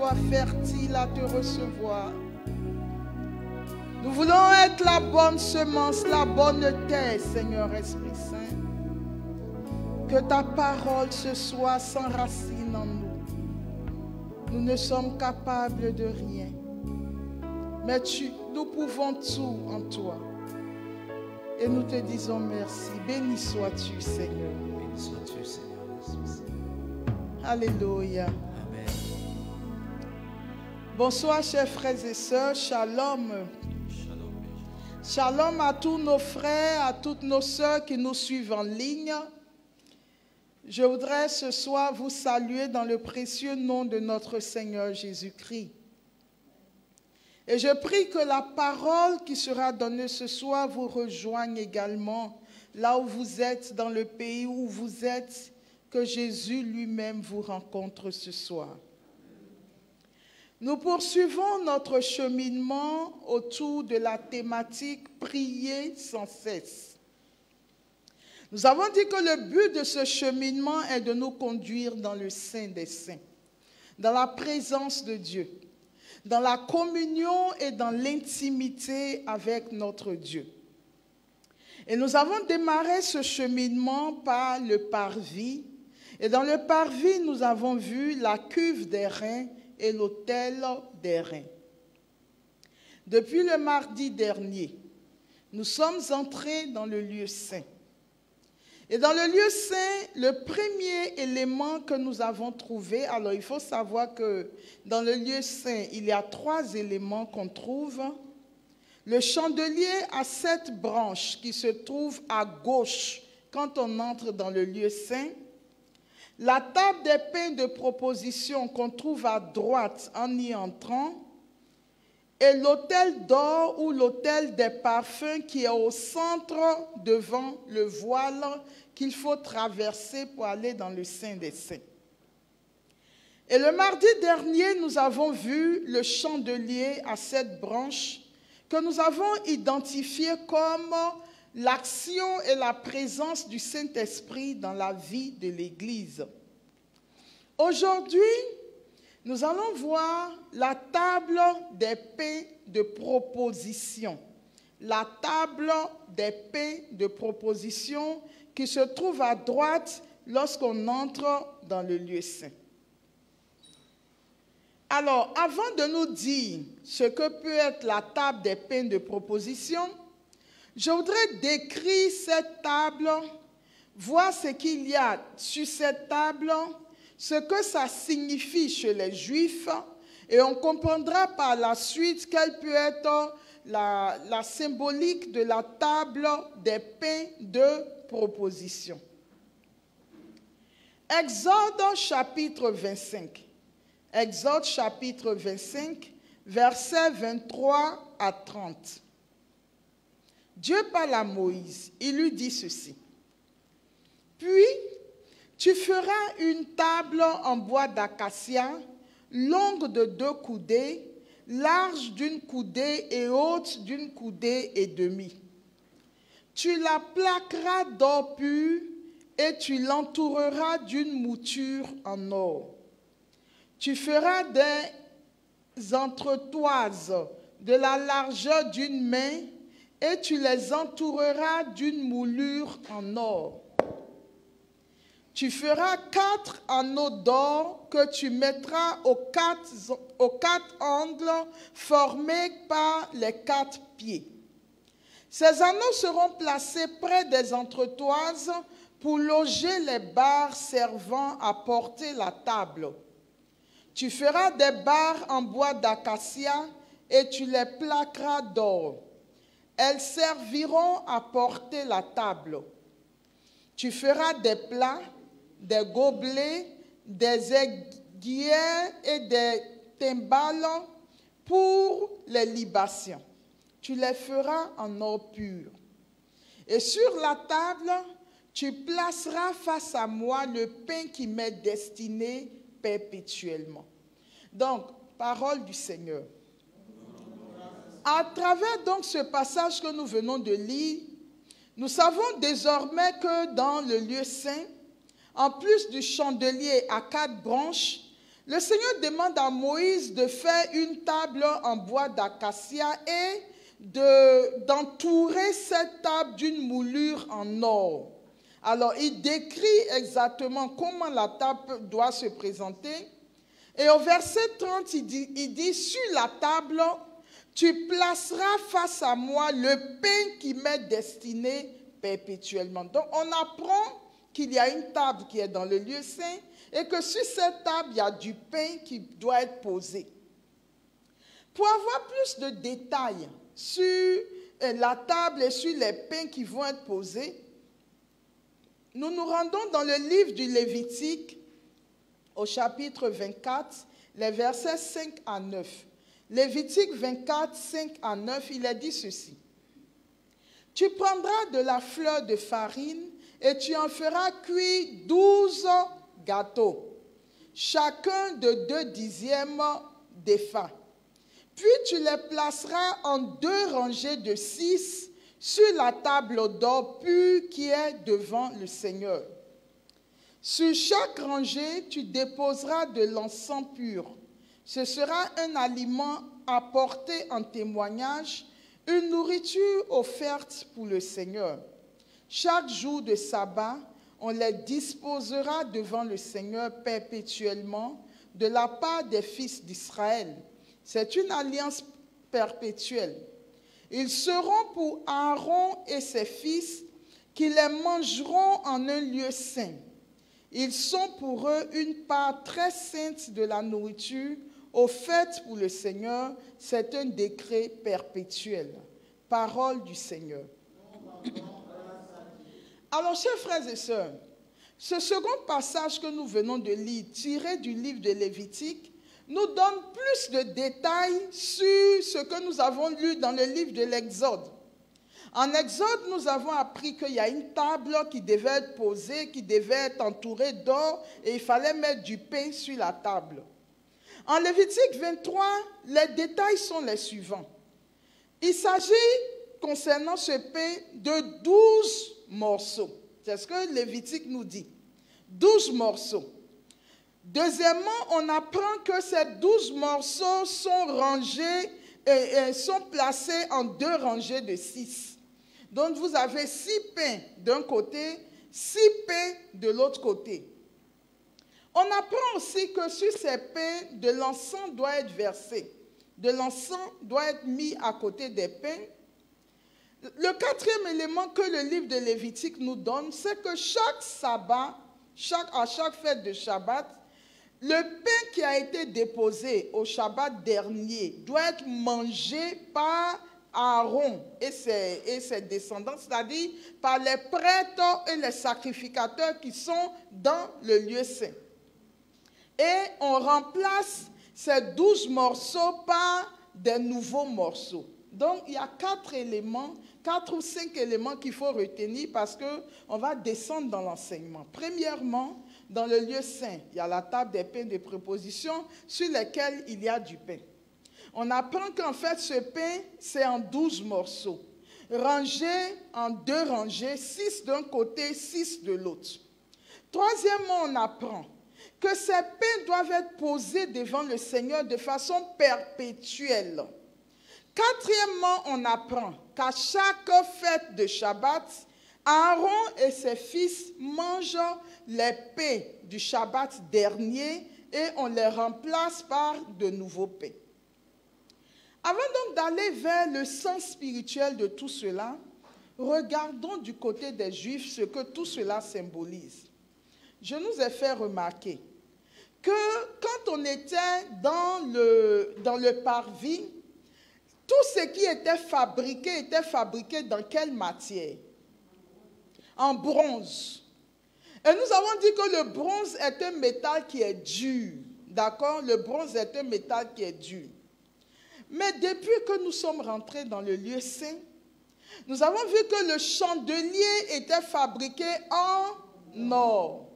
soit fertile à te recevoir. Nous voulons être la bonne semence, la bonne terre, Seigneur Esprit Saint. Que ta parole ce soit sans racine en nous. Nous ne sommes capables de rien. Mais nous pouvons tout en toi. Et nous te disons merci. Béni sois-tu, Seigneur. Béni sois-tu, Seigneur. Alléluia. Amen. Bonsoir, chers frères et sœurs. Shalom. Shalom. Shalom à tous nos frères, à toutes nos sœurs qui nous suivent en ligne. Je voudrais ce soir vous saluer dans le précieux nom de notre Seigneur Jésus-Christ. Et je prie que la parole qui sera donnée ce soir vous rejoigne également là où vous êtes, dans le pays où vous êtes, que Jésus lui-même vous rencontre ce soir. Nous poursuivons notre cheminement autour de la thématique « Prier sans cesse ». Nous avons dit que le but de ce cheminement est de nous conduire dans le Saint des Saints, dans la présence de Dieu, dans la communion et dans l'intimité avec notre Dieu. Et nous avons démarré ce cheminement par le parvis. Et dans le parvis, nous avons vu la cuve des reins et l'autel des reins. Depuis le mardi dernier, nous sommes entrés dans le lieu saint. Et dans le lieu saint, le premier élément que nous avons trouvé, alors il faut savoir que dans le lieu saint, il y a 3 éléments qu'on trouve. Le chandelier à 7 branches qui se trouve à gauche quand on entre dans le lieu saint. La table des pains de proposition qu'on trouve à droite en y entrant. Et l'autel d'or ou l'autel des parfums qui est au centre devant le voile qu'il faut traverser pour aller dans le Saint des Saints. Et le mardi dernier, nous avons vu le chandelier à 7 branches que nous avons identifié comme l'action et la présence du Saint-Esprit dans la vie de l'Église. Aujourd'hui, nous allons voir la table des pains de proposition. La table des pains de proposition qui se trouve à droite lorsqu'on entre dans le lieu saint. Alors, avant de nous dire ce que peut être la table des pains de proposition, je voudrais décrire cette table, voir ce qu'il y a sur cette table, ce que ça signifie chez les Juifs, et on comprendra par la suite quelle peut être la symbolique de la table des pains de proposition. Exode chapitre 25. Exode chapitre 25, versets 23 à 30. Dieu parle à Moïse, il lui dit ceci. Puis, tu feras une table en bois d'acacia, longue de 2 coudées, large d'1 coudée et haute d'1 coudée et demie. Tu la plaqueras d'or pur et tu l'entoureras d'une mouture en or. Tu feras des entretoises de la largeur d'1 main et tu les entoureras d'une moulure en or. Tu feras 4 anneaux d'or que tu mettras aux 4 angles formés par les 4 pieds. Ces anneaux seront placés près des entretoises pour loger les barres servant à porter la table. Tu feras des barres en bois d'acacia et tu les plaqueras d'or. Elles serviront à porter la table. Tu feras des plats, des gobelets, des aiguillets et des timbales pour les libations. Tu les feras en or pur. Et sur la table, tu placeras face à moi le pain qui m'est destiné perpétuellement. Donc, parole du Seigneur. À travers donc ce passage que nous venons de lire, nous savons désormais que dans le lieu saint, en plus du chandelier à 4 branches, le Seigneur demande à Moïse de faire une table en bois d'acacia et d'entourer cette table d'une moulure en or. Alors, il décrit exactement comment la table doit se présenter. Et au verset 30, il dit, sur la table, tu placeras face à moi le pain qui m'est destiné perpétuellement. Donc, on apprend qu'il y a une table qui est dans le lieu saint et que sur cette table, il y a du pain qui doit être posé. Pour avoir plus de détails sur la table et sur les pains qui vont être posés, nous nous rendons dans le livre du Lévitique au chapitre 24, les versets 5 à 9. Lévitique 24, 5 à 9, il est dit ceci. Tu prendras de la fleur de farine et tu en feras cuire 12 gâteaux, chacun de 2 dixièmes d'épha. Puis tu les placeras en 2 rangées de 6 sur la table d'or pure qui est devant le Seigneur. Sur chaque rangée, tu déposeras de l'encens pur. Ce sera un aliment apporté en témoignage, une nourriture offerte pour le Seigneur. Chaque jour de sabbat, on les disposera devant le Seigneur perpétuellement de la part des fils d'Israël. C'est une alliance perpétuelle. Ils seront pour Aaron et ses fils qui les mangeront en un lieu saint. Ils sont pour eux une part très sainte de la nourriture offerte pour le Seigneur. C'est un décret perpétuel. Parole du Seigneur. Alors, chers frères et sœurs, ce second passage que nous venons de lire, tiré du livre de Lévitique, nous donne plus de détails sur ce que nous avons lu dans le livre de l'Exode. En Exode, nous avons appris qu'il y a une table qui devait être posée, qui devait être entourée d'or, et il fallait mettre du pain sur la table. En Lévitique 23, les détails sont les suivants. Il s'agit, concernant ce pain, de 12 morceaux. C'est ce que Lévitique nous dit. 12 morceaux. Deuxièmement, on apprend que ces 12 morceaux sont rangés et sont placés en 2 rangées de 6. Donc, vous avez 6 pains d'un côté, 6 pains de l'autre côté. On apprend aussi que sur ces pains, de l'encens doit être versé. De l'encens doit être mis à côté des pains. Le 4e élément que le livre de Lévitique nous donne, c'est que chaque sabbat, à chaque fête de Shabbat, le pain qui a été déposé au Shabbat dernier doit être mangé par Aaron et ses descendants, c'est-à-dire par les prêtres et les sacrificateurs qui sont dans le lieu saint. Et on remplace ces 12 morceaux par des nouveaux morceaux. Donc, il y a 4 éléments, 4 ou 5 éléments qu'il faut retenir parce qu'on va descendre dans l'enseignement. Premièrement, dans le lieu saint, il y a la table des pains de préposition sur lesquels il y a du pain. On apprend qu'en fait, ce pain, c'est en 12 morceaux, rangés en 2 rangées, 6 d'un côté, 6 de l'autre. Troisièmement, on apprend que ces pains doivent être posés devant le Seigneur de façon perpétuelle. Quatrièmement, on apprend qu'à chaque fête de Shabbat, Aaron et ses fils mangent les pains du Shabbat dernier et on les remplace par de nouveaux pains. Avant donc d'aller vers le sens spirituel de tout cela, regardons du côté des Juifs ce que tout cela symbolise. Je nous ai fait remarquer que quand on était dans le parvis, tout ce qui était fabriqué dans quelle matière? En bronze. Et nous avons dit que le bronze est un métal qui est dur. D'accord? Le bronze est un métal qui est dur. Mais depuis que nous sommes rentrés dans le lieu saint, nous avons vu que le chandelier était fabriqué en or.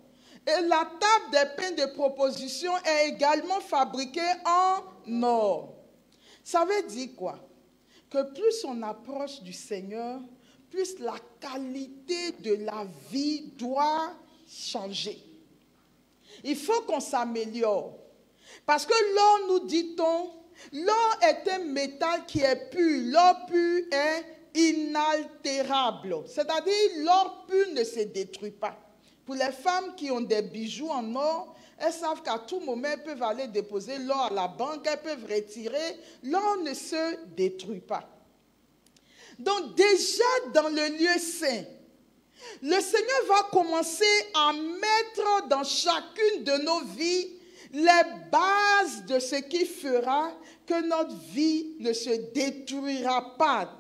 Et la table des pains de proposition est également fabriquée en or. Ça veut dire quoi? Que plus on approche du Seigneur, plus la qualité de la vie doit changer. Il faut qu'on s'améliore. Parce que l'or, nous dit-on, l'or est un métal qui est pur. L'or pur est inaltérable. C'est-à-dire, l'or pur ne se détruit pas. Pour les femmes qui ont des bijoux en or, elles savent qu'à tout moment, elles peuvent aller déposer l'or à la banque, elles peuvent retirer. L'or ne se détruit pas. Donc déjà dans le lieu saint, le Seigneur va commencer à mettre dans chacune de nos vies les bases de ce qui fera que notre vie ne se détruira pas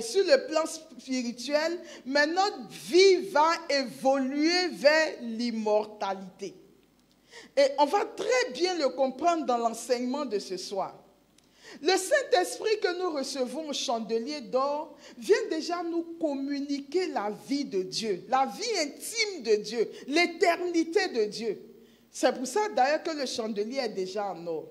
sur le plan spirituel, mais notre vie va évoluer vers l'immortalité. Et on va très bien le comprendre dans l'enseignement de ce soir. Le Saint-Esprit que nous recevons au chandelier d'or vient déjà nous communiquer la vie de Dieu, la vie intime de Dieu, l'éternité de Dieu. C'est pour ça d'ailleurs que le chandelier est déjà en or.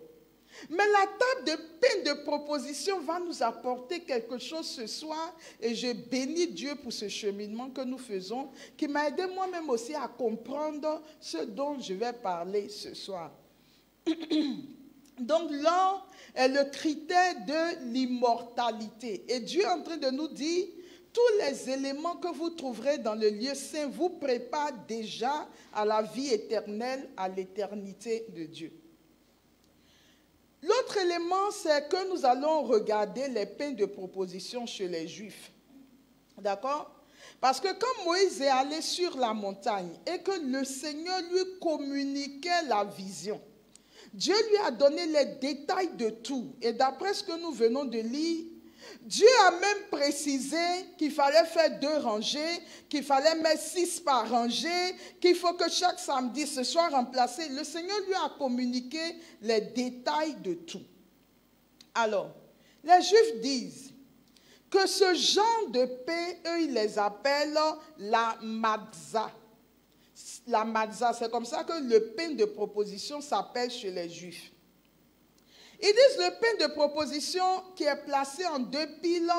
Mais la table de pain de proposition va nous apporter quelque chose ce soir et je bénis Dieu pour ce cheminement que nous faisons qui m'a aidé moi-même aussi à comprendre ce dont je vais parler ce soir. Donc l'or est le critère de l'immortalité. Et Dieu est en train de nous dire, tous les éléments que vous trouverez dans le lieu saint vous préparent déjà à la vie éternelle, à l'éternité de Dieu. L'autre élément, c'est que nous allons regarder les pains de proposition chez les Juifs. D'accord? Parce que quand Moïse est allé sur la montagne et que le Seigneur lui communiquait la vision, Dieu lui a donné les détails de tout. Et d'après ce que nous venons de lire, Dieu a même précisé qu'il fallait faire 2 rangées, qu'il fallait mettre 6 par rangée, qu'il faut que chaque samedi ce soit remplacé. Le Seigneur lui a communiqué les détails de tout. Alors, les Juifs disent que ce genre de pain, eux, ils les appellent la matzah. La matzah, c'est comme ça que le pain de proposition s'appelle chez les Juifs. Ils disent le pain de proposition qui est placé en 2 piles.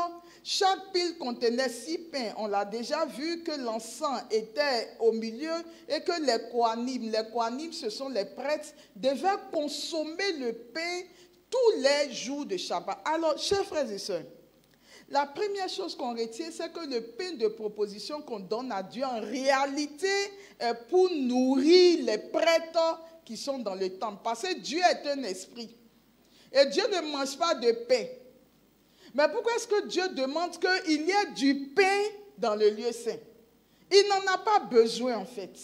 Chaque pile contenait 6 pains. On l'a déjà vu que l'encens était au milieu et que les kohanim, ce sont les prêtres, devaient consommer le pain tous les jours de Shabbat. Alors, chers frères et sœurs, la première chose qu'on retient, c'est que le pain de proposition qu'on donne à Dieu, en réalité, est pour nourrir les prêtres qui sont dans le temple. Parce que Dieu est un esprit. Et Dieu ne mange pas de pain. Mais pourquoi est-ce que Dieu demande qu'il y ait du pain dans le lieu saint? Il n'en a pas besoin en fait.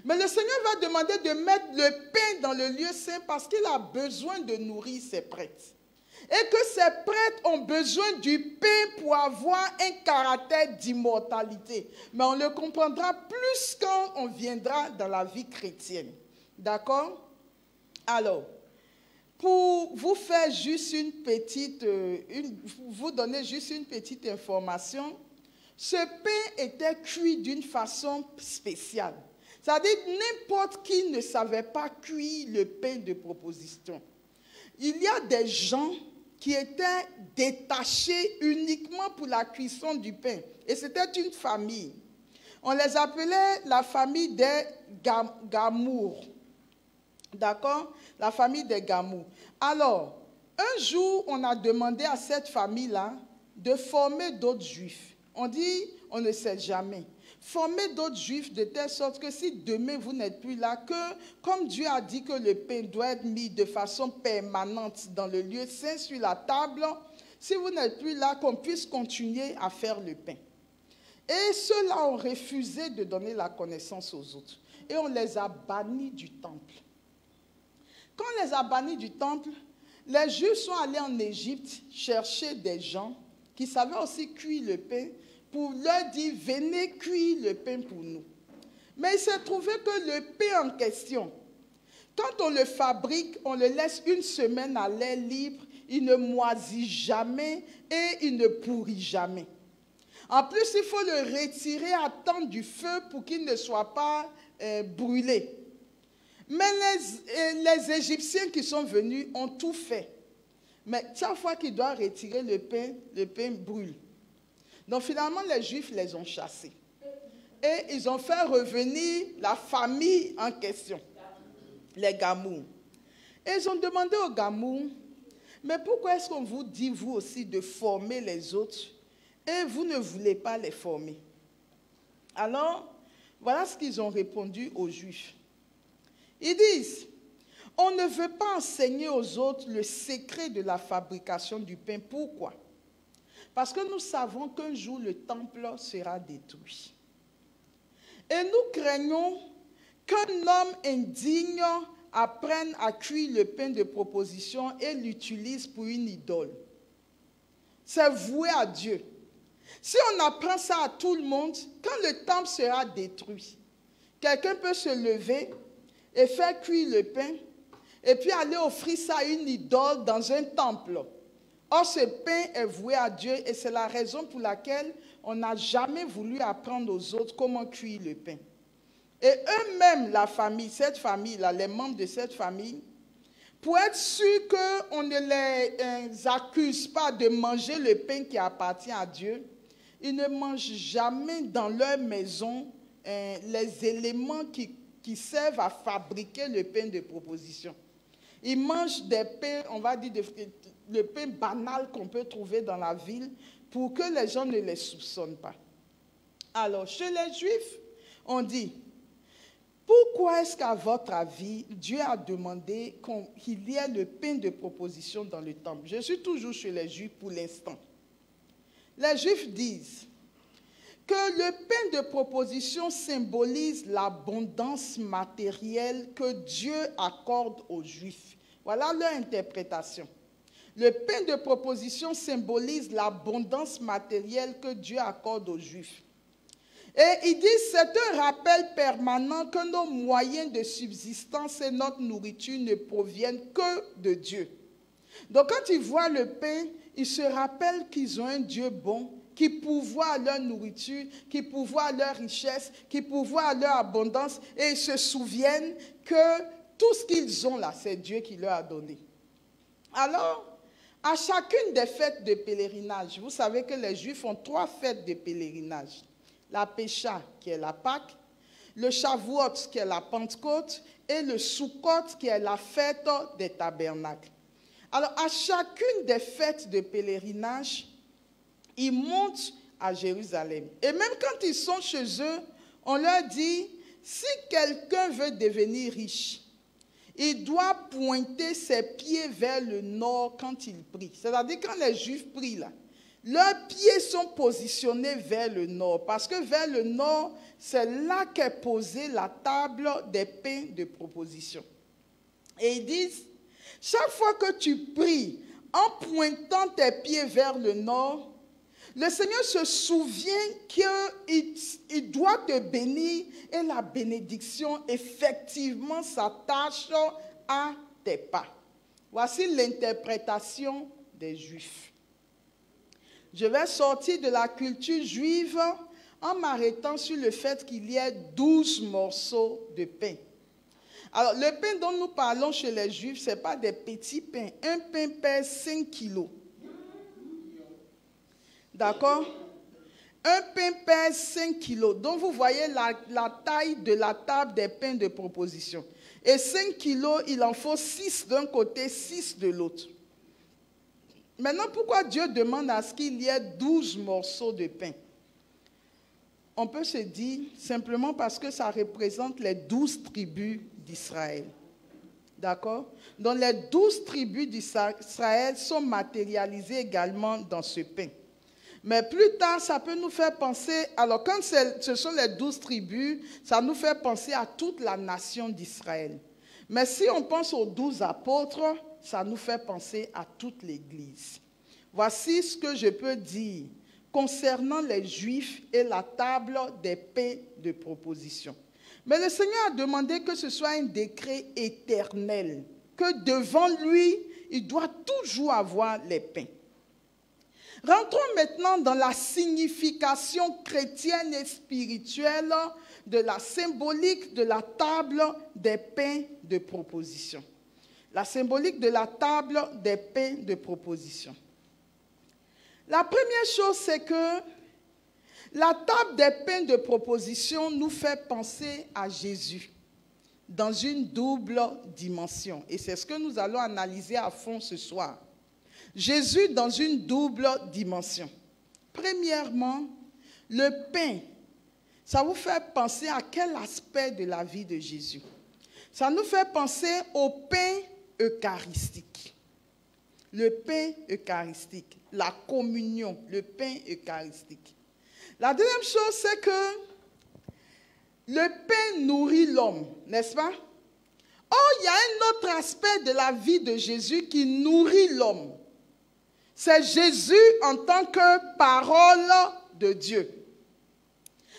Mais le Seigneur va demander de mettre le pain dans le lieu saint parce qu'il a besoin de nourrir ses prêtres. Et que ces prêtres ont besoin du pain pour avoir un caractère d'immortalité. Mais on le comprendra plus quand on viendra dans la vie chrétienne. D'accord? Alors, pour vous faire juste vous donner juste une petite information, ce pain était cuit d'une façon spéciale. C'est-à-dire n'importe qui ne savait pas cuire le pain de proposition. Il y a des gens qui étaient détachés uniquement pour la cuisson du pain. Et c'était une famille. On les appelait la famille des Gamour. D'accord? La famille des Gamour. Alors, un jour, on a demandé à cette famille-là de former d'autres juifs. On dit, on ne sait jamais. Former d'autres juifs de telle sorte que si demain vous n'êtes plus là, que comme Dieu a dit que le pain doit être mis de façon permanente dans le lieu saint sur la table, si vous n'êtes plus là, qu'on puisse continuer à faire le pain. Et ceux-là ont refusé de donner la connaissance aux autres. Et on les a bannis du temple. Quand on les a bannis du temple, les Juifs sont allés en Égypte chercher des gens qui savaient aussi cuire le pain pour leur dire, venez cuire le pain pour nous. Mais il s'est trouvé que le pain en question, quand on le fabrique, on le laisse une semaine à l'air libre, il ne moisit jamais et il ne pourrit jamais. En plus, il faut le retirer à temps du feu pour qu'il ne soit pas brûlé. Mais les Égyptiens qui sont venus ont tout fait. Mais chaque fois qu'ils doivent retirer le pain brûle. Donc finalement, les Juifs les ont chassés. Et ils ont fait revenir la famille en question, les Gamour. Et ils ont demandé au Gamou, mais pourquoi est-ce qu'on vous dit, vous aussi, de former les autres et vous ne voulez pas les former? Alors, voilà ce qu'ils ont répondu aux Juifs. Ils disent, on ne veut pas enseigner aux autres le secret de la fabrication du pain. Pourquoi? Parce que nous savons qu'un jour, le temple sera détruit. Et nous craignons qu'un homme indigne apprenne à cuire le pain de proposition et l'utilise pour une idole. C'est voué à Dieu. Si on apprend ça à tout le monde, quand le temple sera détruit, quelqu'un peut se lever et faire cuire le pain et puis aller offrir ça à une idole dans un temple. Or, ce pain est voué à Dieu et c'est la raison pour laquelle on n'a jamais voulu apprendre aux autres comment cuire le pain. Et eux-mêmes, la famille, cette famille-là, les membres de cette famille, pour être sûr qu'on ne les accuse pas de manger le pain qui appartient à Dieu, ils ne mangent jamais dans leur maison les éléments qui servent à fabriquer le pain de proposition. Ils mangent des pains, on va dire, le pain banal qu'on peut trouver dans la ville pour que les gens ne les soupçonnent pas. Alors, chez les Juifs, on dit, pourquoi est-ce qu'à votre avis, Dieu a demandé qu'il y ait le pain de proposition dans le temple? Je suis toujours chez les Juifs pour l'instant. Les Juifs disent que le pain de proposition symbolise l'abondance matérielle que Dieu accorde aux Juifs. Voilà leur interprétation. Le pain de proposition symbolise l'abondance matérielle que Dieu accorde aux Juifs. Et ils disent, c'est un rappel permanent que nos moyens de subsistance et notre nourriture ne proviennent que de Dieu. Donc quand ils voient le pain, ils se rappellent qu'ils ont un Dieu bon, qui pourvoit à leur nourriture, qui pourvoit à leur richesse, qui pourvoit à leur abondance, et ils se souviennent que tout ce qu'ils ont là, c'est Dieu qui leur a donné. Alors, à chacune des fêtes de pèlerinage, vous savez que les Juifs ont 3 fêtes de pèlerinage. La Pécha, qui est la Pâque, le Shavuot, qui est la Pentecôte, et le Sukkot, qui est la fête des tabernacles. Alors, à chacune des fêtes de pèlerinage, ils montent à Jérusalem. Et même quand ils sont chez eux, on leur dit, si quelqu'un veut devenir riche, il doit pointer ses pieds vers le nord quand il prie. C'est-à-dire quand les Juifs prient là, leurs pieds sont positionnés vers le nord, parce que vers le nord, c'est là qu'est posée la table des pains de proposition. Et ils disent, chaque fois que tu pries en pointant tes pieds vers le nord, le Seigneur se souvient qu'il doit te bénir et la bénédiction, effectivement, s'attache à tes pas. Voici l'interprétation des Juifs. Je vais sortir de la culture juive en m'arrêtant sur le fait qu'il y ait 12 morceaux de pain. Alors, le pain dont nous parlons chez les Juifs, ce n'est pas des petits pains. Un pain pèse 5 kilos. D'accord? Un pain pèse 5 kilos. Donc, vous voyez la taille de la table des pains de proposition. Et 5 kilos, il en faut 6 d'un côté, 6 de l'autre. Maintenant, pourquoi Dieu demande à ce qu'il y ait 12 morceaux de pain? On peut se dire simplement parce que ça représente les 12 tribus d'Israël. D'accord? Donc, les 12 tribus d'Israël sont matérialisées également dans ce pain. Mais plus tard, ça peut nous faire penser, alors quand ce sont les 12 tribus, ça nous fait penser à toute la nation d'Israël. Mais si on pense aux 12 apôtres, ça nous fait penser à toute l'Église. Voici ce que je peux dire concernant les Juifs et la table des pains de proposition. Mais le Seigneur a demandé que ce soit un décret éternel, que devant lui, il doit toujours avoir les pains. Rentrons maintenant dans la signification chrétienne et spirituelle de la symbolique de la table des pains de proposition. La symbolique de la table des pains de proposition. La première chose, c'est que la table des pains de proposition nous fait penser à Jésus. dans une double dimension. Et c'est ce que nous allons analyser à fond ce soir. Jésus dans une double dimension. Premièrement, le pain. Ça vous fait penser à quel aspect de la vie de Jésus? Ça nous fait penser au pain eucharistique. Le pain eucharistique, la communion, le pain eucharistique. La deuxième chose, c'est que le pain nourrit l'homme, n'est-ce pas? Or, il y a un autre aspect de la vie de Jésus qui nourrit l'homme. C'est Jésus en tant que parole de Dieu.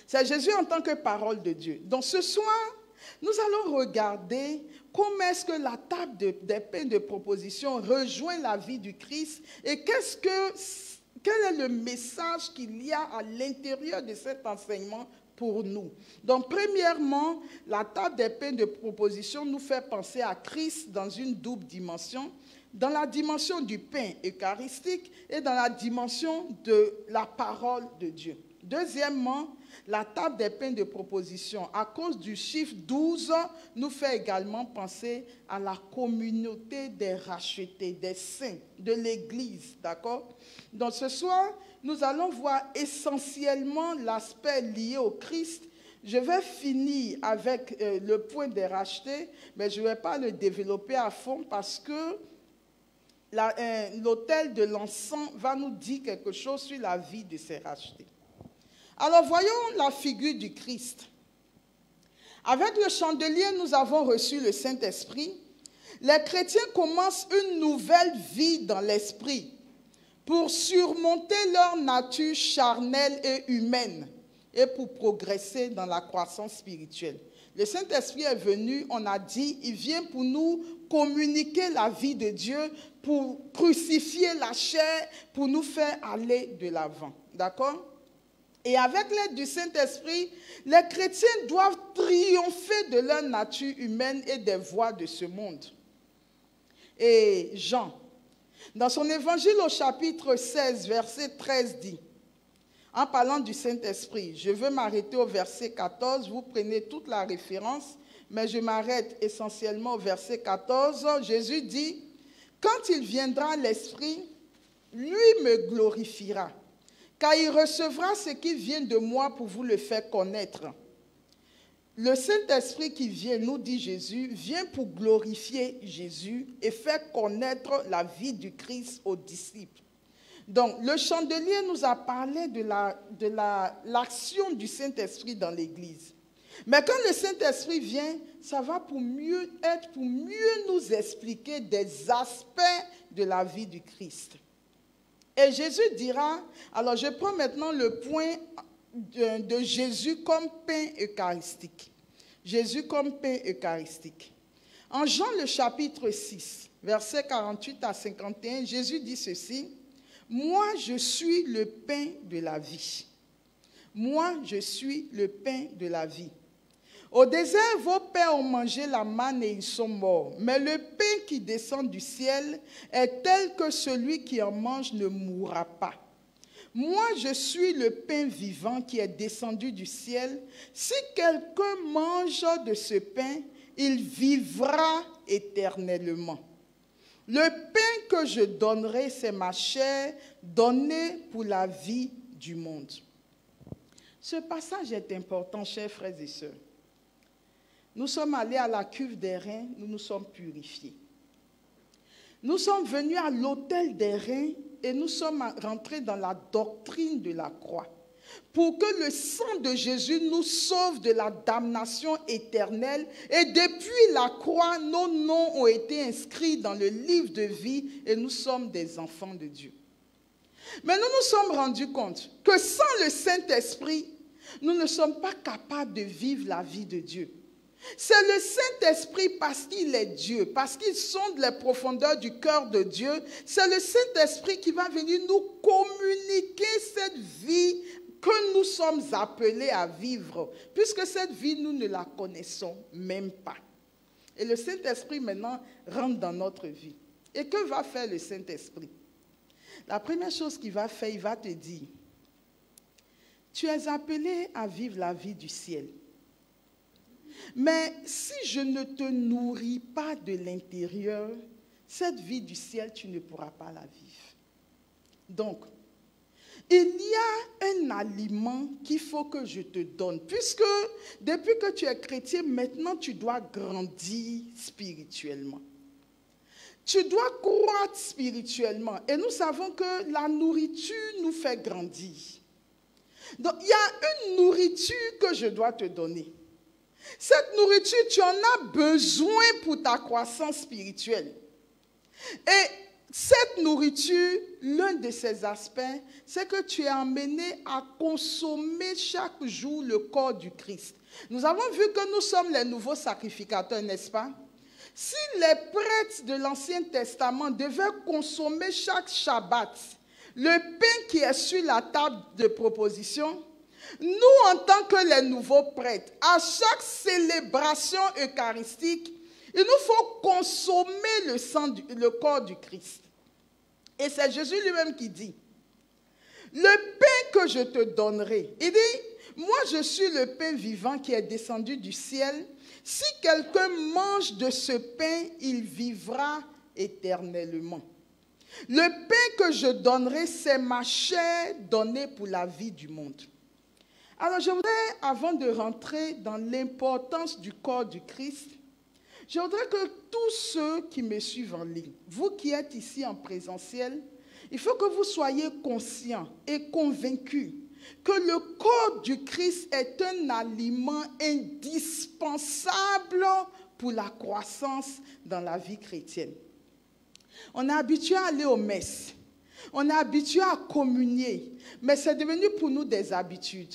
C'est Jésus en tant que parole de Dieu. Donc ce soir, nous allons regarder comment est-ce que la table des pains de proposition rejoint la vie du Christ et quel est le message qu'il y a à l'intérieur de cet enseignement pour nous. Donc premièrement, la table des pains de proposition nous fait penser à Christ dans une double dimension, dans la dimension du pain eucharistique et dans la dimension de la parole de Dieu. Deuxièmement, la table des pains de proposition, à cause du chiffre 12, nous fait également penser à la communauté des rachetés, des saints, de l'Église, d'accord? Donc ce soir, nous allons voir essentiellement l'aspect lié au Christ. Je vais finir avec le point des rachetés, mais je ne vais pas le développer à fond parce que l'autel de l'encens va nous dire quelque chose sur la vie de ces rachetés. Alors voyons la figure du Christ. Avec le chandelier, nous avons reçu le Saint-Esprit. Les chrétiens commencent une nouvelle vie dans l'esprit pour surmonter leur nature charnelle et humaine et pour progresser dans la croissance spirituelle. Le Saint-Esprit est venu, on a dit, il vient pour nous communiquer la vie de Dieu, pour crucifier la chair, pour nous faire aller de l'avant. D'accord ? Et avec l'aide du Saint-Esprit, les chrétiens doivent triompher de leur nature humaine et des voies de ce monde. Et Jean, dans son évangile au chapitre 16, verset 13 dit, en parlant du Saint-Esprit, je veux m'arrêter au verset 14, vous prenez toute la référence, mais je m'arrête essentiellement au verset 14. Jésus dit, quand il viendra l'Esprit, lui me glorifiera, car il recevra ce qui vient de moi pour vous le faire connaître. Le Saint-Esprit qui vient, nous dit Jésus, vient pour glorifier Jésus et faire connaître la vie du Christ aux disciples. Donc, le chandelier nous a parlé de l'action du Saint-Esprit dans l'Église. Mais quand le Saint-Esprit vient, ça va pour mieux nous expliquer des aspects de la vie du Christ. Et Jésus dira, alors je prends maintenant le point de Jésus comme pain eucharistique. Jésus comme pain eucharistique. En Jean le chapitre 6, versets 48 à 51, Jésus dit ceci, « Moi je suis le pain de la vie. Moi je suis le pain de la vie. Au désert, vos pères ont mangé la manne et ils sont morts. Mais le pain qui descend du ciel est tel que celui qui en mange ne mourra pas. Moi, je suis le pain vivant qui est descendu du ciel. Si quelqu'un mange de ce pain, il vivra éternellement. Le pain que je donnerai, c'est ma chair donnée pour la vie du monde. » Ce passage est important, chers frères et sœurs. Nous sommes allés à la cuve des reins, nous nous sommes purifiés. Nous sommes venus à l'autel des reins et nous sommes rentrés dans la doctrine de la croix. Pour que le sang de Jésus nous sauve de la damnation éternelle. Et depuis la croix, nos noms ont été inscrits dans le livre de vie et nous sommes des enfants de Dieu. Mais nous nous sommes rendus compte que sans le Saint-Esprit, nous ne sommes pas capables de vivre la vie de Dieu. C'est le Saint-Esprit parce qu'il est Dieu, parce qu'il sonde les profondeurs du cœur de Dieu. C'est le Saint-Esprit qui va venir nous communiquer cette vie que nous sommes appelés à vivre, puisque cette vie, nous ne la connaissons même pas. Et le Saint-Esprit maintenant rentre dans notre vie. Et que va faire le Saint-Esprit? La première chose qu'il va faire, il va te dire, tu es appelé à vivre la vie du ciel. mais si je ne te nourris pas de l'intérieur, cette vie du ciel, tu ne pourras pas la vivre. Donc, il y a un aliment qu'il faut que je te donne, puisque depuis que tu es chrétien, maintenant tu dois grandir spirituellement. Tu dois croître spirituellement. Et nous savons que la nourriture nous fait grandir. Donc, il y a une nourriture que je dois te donner. Cette nourriture, tu en as besoin pour ta croissance spirituelle. Et cette nourriture, l'un de ses aspects, c'est que tu es amené à consommer chaque jour le corps du Christ. Nous avons vu que nous sommes les nouveaux sacrificateurs, n'est-ce pas? Si les prêtres de l'Ancien Testament devaient consommer chaque Shabbat le pain qui est sur la table de proposition, nous, en tant que les nouveaux prêtres, à chaque célébration eucharistique, il nous faut consommer le corps du Christ. Et c'est Jésus lui-même qui dit, le pain que je te donnerai, il dit, moi je suis le pain vivant qui est descendu du ciel. Si quelqu'un mange de ce pain, il vivra éternellement. Le pain que je donnerai, c'est ma chair donnée pour la vie du monde. Alors je voudrais, avant de rentrer dans l'importance du corps du Christ, je voudrais que tous ceux qui me suivent en ligne, vous qui êtes ici en présentiel, il faut que vous soyez conscients et convaincus que le corps du Christ est un aliment indispensable pour la croissance dans la vie chrétienne. On est habitué à aller aux messes, on est habitué à communier, mais c'est devenu pour nous des habitudes.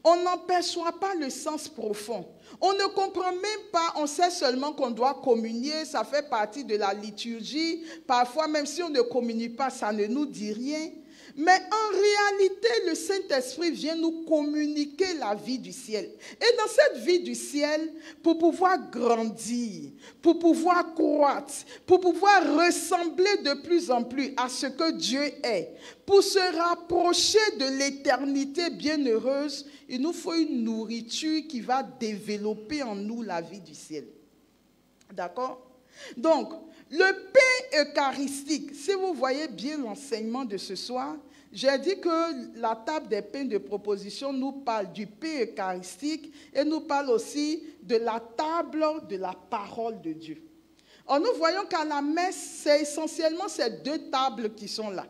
On n'en perçoit pas le sens profond. On ne comprend même pas, on sait seulement qu'on doit communier, ça fait partie de la liturgie. Parfois, même si on ne communie pas, ça ne nous dit rien. Mais en réalité, le Saint-Esprit vient nous communiquer la vie du ciel. Et dans cette vie du ciel, pour pouvoir grandir, pour pouvoir croître, pour pouvoir ressembler de plus en plus à ce que Dieu est, pour se rapprocher de l'éternité bienheureuse, il nous faut une nourriture qui va développer en nous la vie du ciel. D'accord? Donc, le pain eucharistique, si vous voyez bien l'enseignement de ce soir, j'ai dit que la table des pains de proposition nous parle du pain eucharistique et nous parle aussi de la table de la parole de Dieu. Or, nous voyons qu'à la messe, c'est essentiellement ces deux tables qui sont là.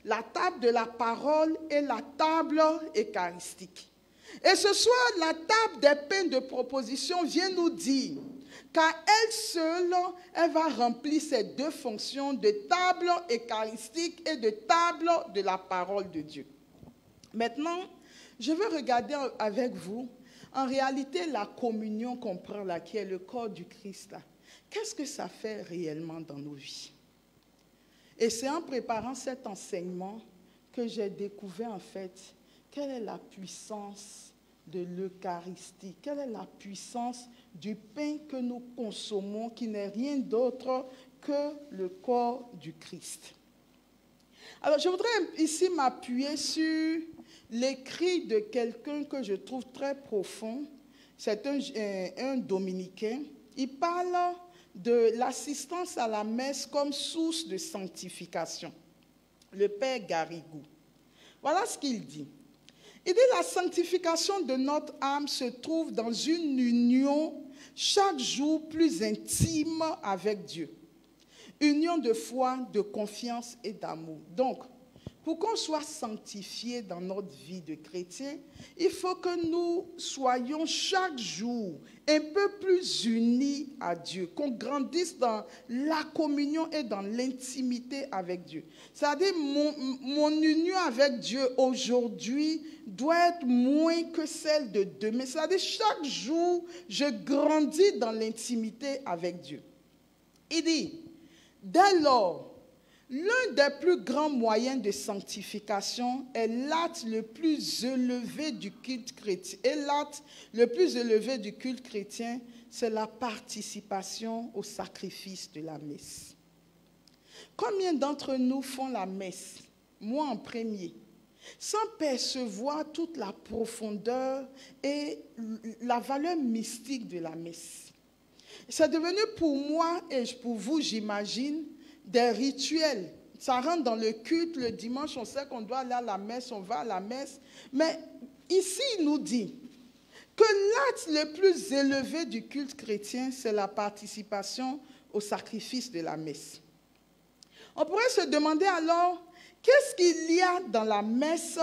La table de la parole et la table eucharistique. Et ce soir, la table des pains de proposition vient nous dire qu'à elle seule, elle va remplir ces deux fonctions de table eucharistique et de table de la parole de Dieu. Maintenant, je veux regarder avec vous, en réalité, la communion qu'on prend là, qui est le corps du Christ là. Qu'est-ce que ça fait réellement dans nos vies? Et c'est en préparant cet enseignement que j'ai découvert en fait quelle est la puissance de l'Eucharistie, quelle est la puissance du pain que nous consommons, qui n'est rien d'autre que le corps du Christ. Alors, je voudrais ici m'appuyer sur l'écrit de quelqu'un que je trouve très profond. C'est un dominicain. Il parle de l'assistance à la messe comme source de sanctification. Le Père Garrigou. Voilà ce qu'il dit. Il dit la sanctification de notre âme se trouve dans une union chaque jour plus intime avec Dieu. Union de foi, de confiance et d'amour. Donc, pour qu'on soit sanctifié dans notre vie de chrétien, il faut que nous soyons chaque jour un peu plus unis à Dieu, qu'on grandisse dans la communion et dans l'intimité avec Dieu. C'est-à-dire, mon union avec Dieu aujourd'hui doit être moins que celle de demain. C'est-à-dire, chaque jour, je grandis dans l'intimité avec Dieu. Il dit, dès lors, l'un des plus grands moyens de sanctification est l'acte le plus élevé du culte chrétien. Et l'acte le plus élevé du culte chrétien, c'est la participation au sacrifice de la messe. Combien d'entre nous font la messe? Moi en premier. sans percevoir toute la profondeur et la valeur mystique de la messe. C'est devenu pour moi et pour vous, j'imagine, des rituels. Ça rentre dans le culte, le dimanche, on sait qu'on doit aller à la messe, on va à la messe. Mais ici, il nous dit que l'acte le plus élevé du culte chrétien, c'est la participation au sacrifice de la messe. On pourrait se demander alors, qu'est-ce qu'il y a dans la messe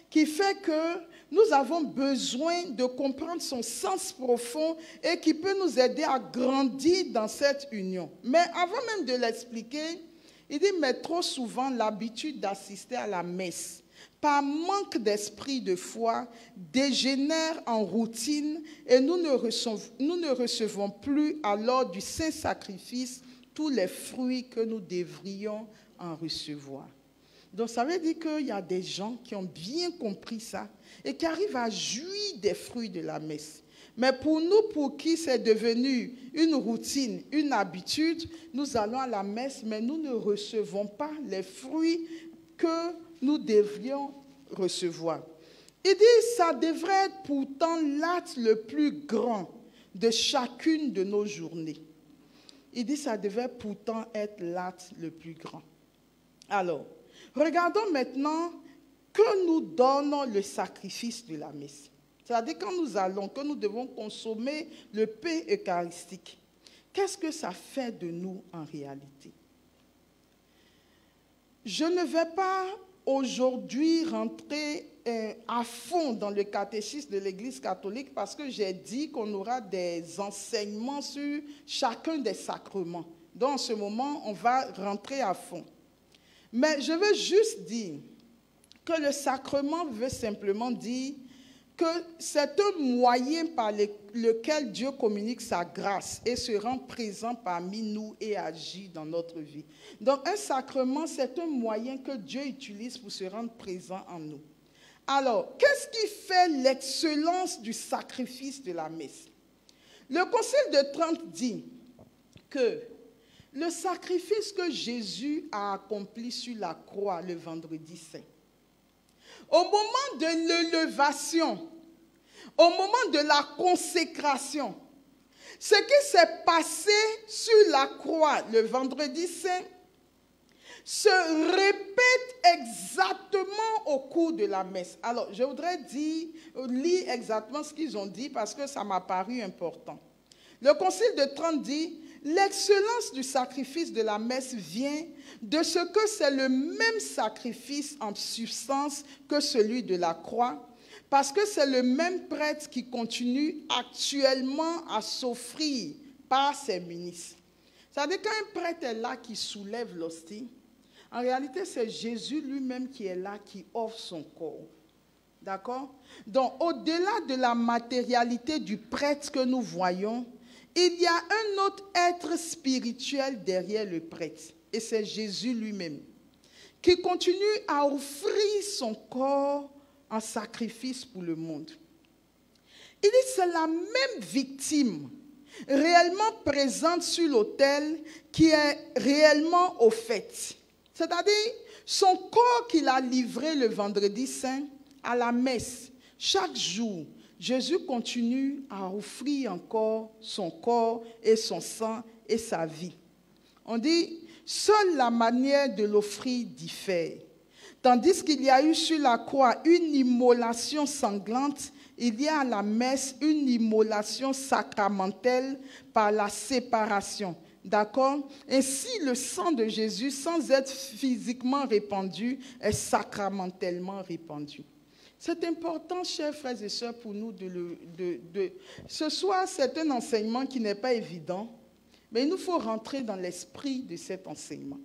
qui fait que nous avons besoin de comprendre son sens profond et qui peut nous aider à grandir dans cette union? Mais avant même de l'expliquer, il dit, mais trop souvent, l'habitude d'assister à la messe, par manque d'esprit de foi, dégénère en routine et nous ne recevons plus alors du saint sacrifice tous les fruits que nous devrions en recevoir. Donc ça veut dire qu'il y a des gens qui ont bien compris ça et qui arrivent à jouir des fruits de la messe. Mais pour nous, pour qui c'est devenu une routine, une habitude, nous allons à la messe, mais nous ne recevons pas les fruits que nous devrions recevoir. Il dit, ça devrait être pourtant l'acte le plus grand de chacune de nos journées. Il dit, ça devait pourtant être l'acte le plus grand. Alors, regardons maintenant que nous donne le sacrifice de la messe. C'est-à-dire quand nous allons, que nous devons consommer le pain eucharistique. Qu'est-ce que ça fait de nous en réalité? Je ne vais pas aujourd'hui rentrer à fond dans le catéchisme de l'Église catholique parce que j'ai dit qu'on aura des enseignements sur chacun des sacrements. Donc en ce moment, on va rentrer à fond. Mais je veux juste dire que le sacrement veut simplement dire que c'est un moyen par lequel Dieu communique sa grâce et se rend présent parmi nous et agit dans notre vie. Donc un sacrement, c'est un moyen que Dieu utilise pour se rendre présent en nous. Alors, qu'est-ce qui fait l'excellence du sacrifice de la messe? Le Concile de Trente dit que le sacrifice que Jésus a accompli sur la croix le vendredi saint, au moment de l'élévation, au moment de la consécration, ce qui s'est passé sur la croix le vendredi saint se répète exactement au cours de la messe. Alors, je voudrais lire exactement ce qu'ils ont dit parce que ça m'a paru important. Le Concile de Trente dit, l'excellence du sacrifice de la messe vient de ce que c'est le même sacrifice en substance que celui de la croix, parce que c'est le même prêtre qui continue actuellement à s'offrir par ses ministres. C'est-à-dire quand un prêtre est là qui soulève l'hostie, en réalité c'est Jésus lui-même qui est là, qui offre son corps. D'accord? Donc au-delà de la matérialité du prêtre que nous voyons, il y a un autre être spirituel derrière le prêtre, et c'est Jésus lui-même, qui continue à offrir son corps en sacrifice pour le monde. Il dit c'est la même victime réellement présente sur l'autel qui est réellement au fait. C'est-à-dire son corps qu'il a livré le vendredi saint à la messe chaque jour. Jésus continue à offrir encore son corps et son sang et sa vie. On dit, seule la manière de l'offrir diffère. Tandis qu'il y a eu sur la croix une immolation sanglante, il y a à la messe une immolation sacramentelle par la séparation. D'accord? Ainsi, le sang de Jésus, sans être physiquement répandu, est sacramentellement répandu. C'est important, chers frères et sœurs, pour nous ce soir, c'est un enseignement qui n'est pas évident, mais il nous faut rentrer dans l'esprit de cet enseignement.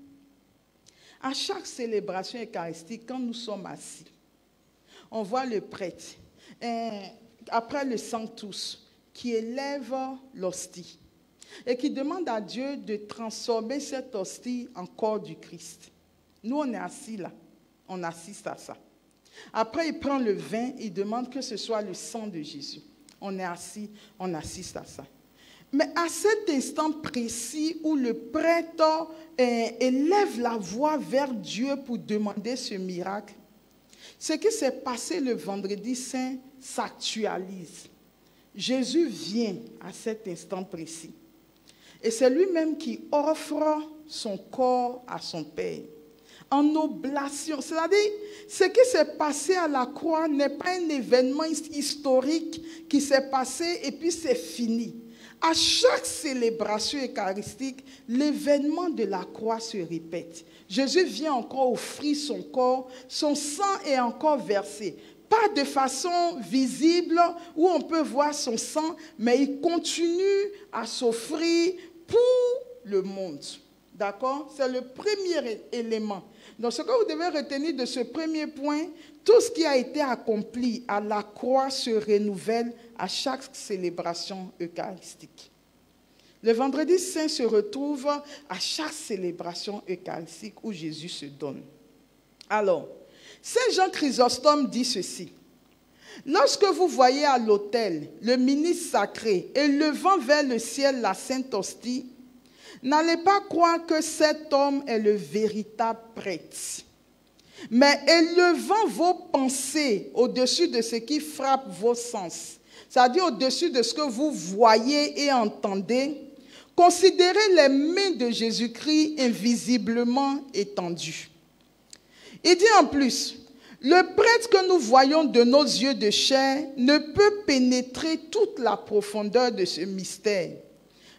À chaque célébration eucharistique, quand nous sommes assis, on voit le prêtre, après le Sanctus, qui élève l'hostie et qui demande à Dieu de transformer cette hostie en corps du Christ. Nous, on est assis là, on assiste à ça. Après, il prend le vin, il demande que ce soit le sang de Jésus. On est assis, on assiste à ça. Mais à cet instant précis où le prêtre élève la voix vers Dieu pour demander ce miracle, Ce qui s'est passé le vendredi saint s'actualise. Jésus vient à cet instant précis. Et c'est lui-même qui offre son corps à son Père. En oblation. C'est-à-dire, ce qui s'est passé à la croix n'est pas un événement historique qui s'est passé et puis c'est fini. À chaque célébration eucharistique, l'événement de la croix se répète. Jésus vient encore offrir son corps, son sang est encore versé. Pas de façon visible où on peut voir son sang, mais il continue à s'offrir pour le monde. D'accord? C'est le premier élément. Donc, ce que vous devez retenir de ce premier point, tout ce qui a été accompli à la croix se renouvelle à chaque célébration eucharistique. Le vendredi saint se retrouve à chaque célébration eucharistique où Jésus se donne. Alors, Saint Jean Chrysostome dit ceci. Lorsque vous voyez à l'autel le ministre sacré élevant vers le ciel la sainte hostie, n'allez pas croire que cet homme est le véritable prêtre, mais élevant vos pensées au-dessus de ce qui frappe vos sens, c'est-à-dire au-dessus de ce que vous voyez et entendez, considérez les mains de Jésus-Christ invisiblement étendues. Il dit en plus, le prêtre que nous voyons de nos yeux de chair ne peut pénétrer toute la profondeur de ce mystère,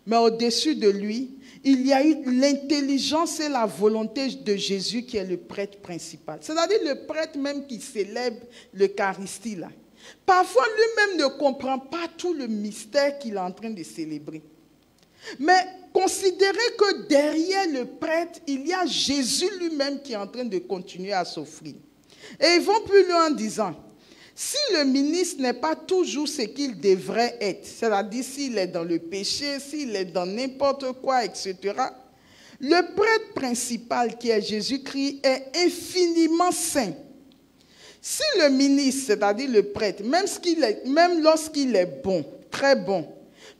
mais au-dessus de lui, il y a eu l'intelligence et la volonté de Jésus qui est le prêtre principal. C'est-à-dire le prêtre même qui célèbre l'Eucharistie là. Parfois lui-même ne comprend pas tout le mystère qu'il est en train de célébrer. Mais considérez que derrière le prêtre, il y a Jésus lui-même qui est en train de continuer à s'offrir. Et ils vont plus loin en disant, si le ministre n'est pas toujours ce qu'il devrait être, c'est-à-dire s'il est dans le péché, s'il est dans n'importe quoi, etc., le prêtre principal qui est Jésus-Christ est infiniment saint. Si le ministre, c'est-à-dire le prêtre, même lorsqu'il est bon, très bon,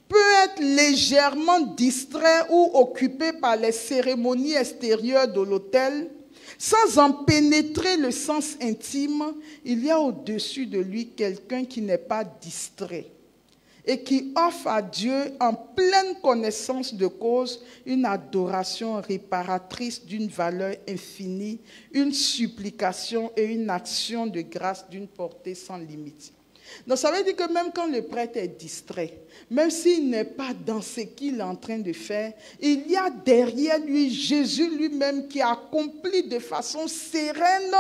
peut être légèrement distrait ou occupé par les cérémonies extérieures de l'autel, sans en pénétrer le sens intime, il y a au-dessus de lui quelqu'un qui n'est pas distrait et qui offre à Dieu en pleine connaissance de cause une adoration réparatrice d'une valeur infinie, une supplication et une action de grâce d'une portée sans limite. Donc ça veut dire que même quand le prêtre est distrait, même s'il n'est pas dans ce qu'il est en train de faire, il y a derrière lui Jésus lui-même qui accomplit de façon sereine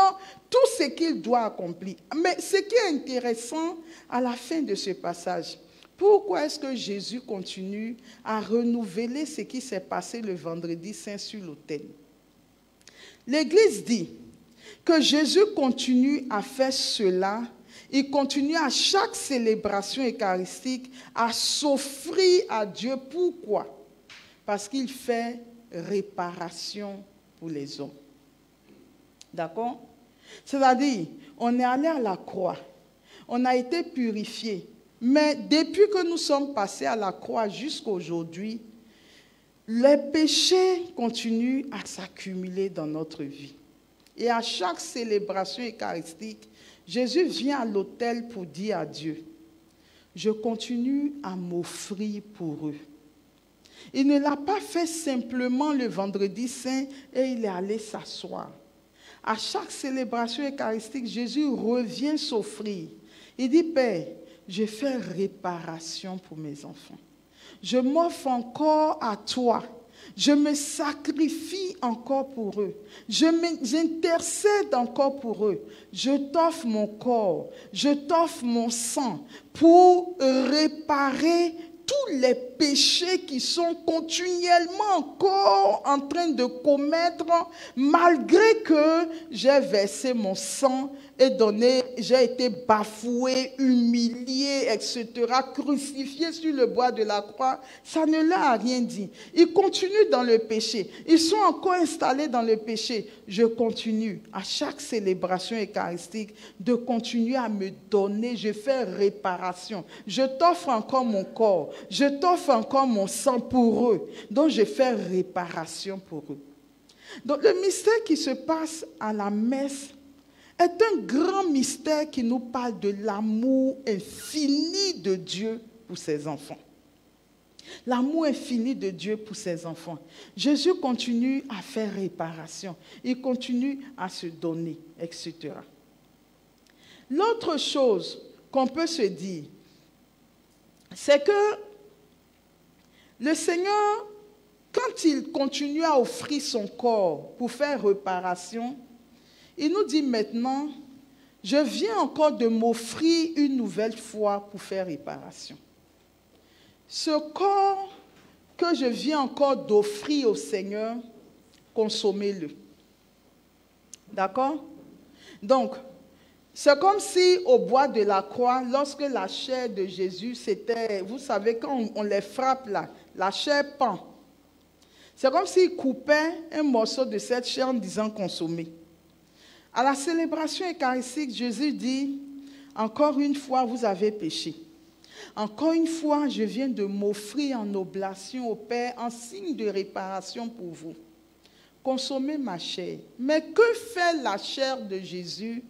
tout ce qu'il doit accomplir. Mais ce qui est intéressant à la fin de ce passage, pourquoi est-ce que Jésus continue à renouveler ce qui s'est passé le vendredi saint sur l'autel? L'Église dit que Jésus continue à faire cela. Il continue à chaque célébration eucharistique à s'offrir à Dieu. Pourquoi? Parce qu'il fait réparation pour les hommes. D'accord? C'est-à-dire, on est allé à la croix, on a été purifié, mais depuis que nous sommes passés à la croix jusqu'à aujourd'hui, les péchés continuent à s'accumuler dans notre vie. Et à chaque célébration eucharistique, Jésus vient à l'autel pour dire à Dieu, je continue à m'offrir pour eux. Il ne l'a pas fait simplement le vendredi saint et il est allé s'asseoir. À chaque célébration eucharistique, Jésus revient s'offrir. Il dit, Père, je fais réparation pour mes enfants. Je m'offre encore à toi. Je me sacrifie encore pour eux. J'intercède encore pour eux. Je t'offre mon corps, je t'offre mon sang pour réparer tous les péchés qui sont continuellement encore en train de commettre malgré que j'ai versé mon sang et j'ai été bafoué, humilié, etc., crucifié sur le bois de la croix. Ça ne leur a rien dit. Ils continuent dans le péché. Ils sont encore installés dans le péché. Je continue à chaque célébration eucharistique de continuer à me donner. Je fais réparation. Je t'offre encore mon corps. Je t'offre encore mon sang pour eux. Donc je fais réparation pour eux. Donc le mystère qui se passe à la messe est un grand mystère qui nous parle de l'amour infini de Dieu pour ses enfants. L'amour infini de Dieu pour ses enfants. Jésus continue à faire réparation. Il continue à se donner, etc. L'autre chose qu'on peut se dire, c'est que le Seigneur, quand il continue à offrir son corps pour faire réparation, il nous dit maintenant, je viens encore de m'offrir une nouvelle fois pour faire réparation. Ce corps que je viens encore d'offrir au Seigneur, consommez-le. D'accord? Donc, c'est comme si au bois de la croix, lorsque la chair de Jésus, c'était, vous savez, quand on les frappe là, la chair pend. C'est comme s'il coupait un morceau de cette chair en disant consommer. À la célébration eucharistique, Jésus dit, encore une fois, vous avez péché. Encore une fois, je viens de m'offrir en oblation au Père en signe de réparation pour vous. Consommez ma chair. Mais que fait la chair de Jésus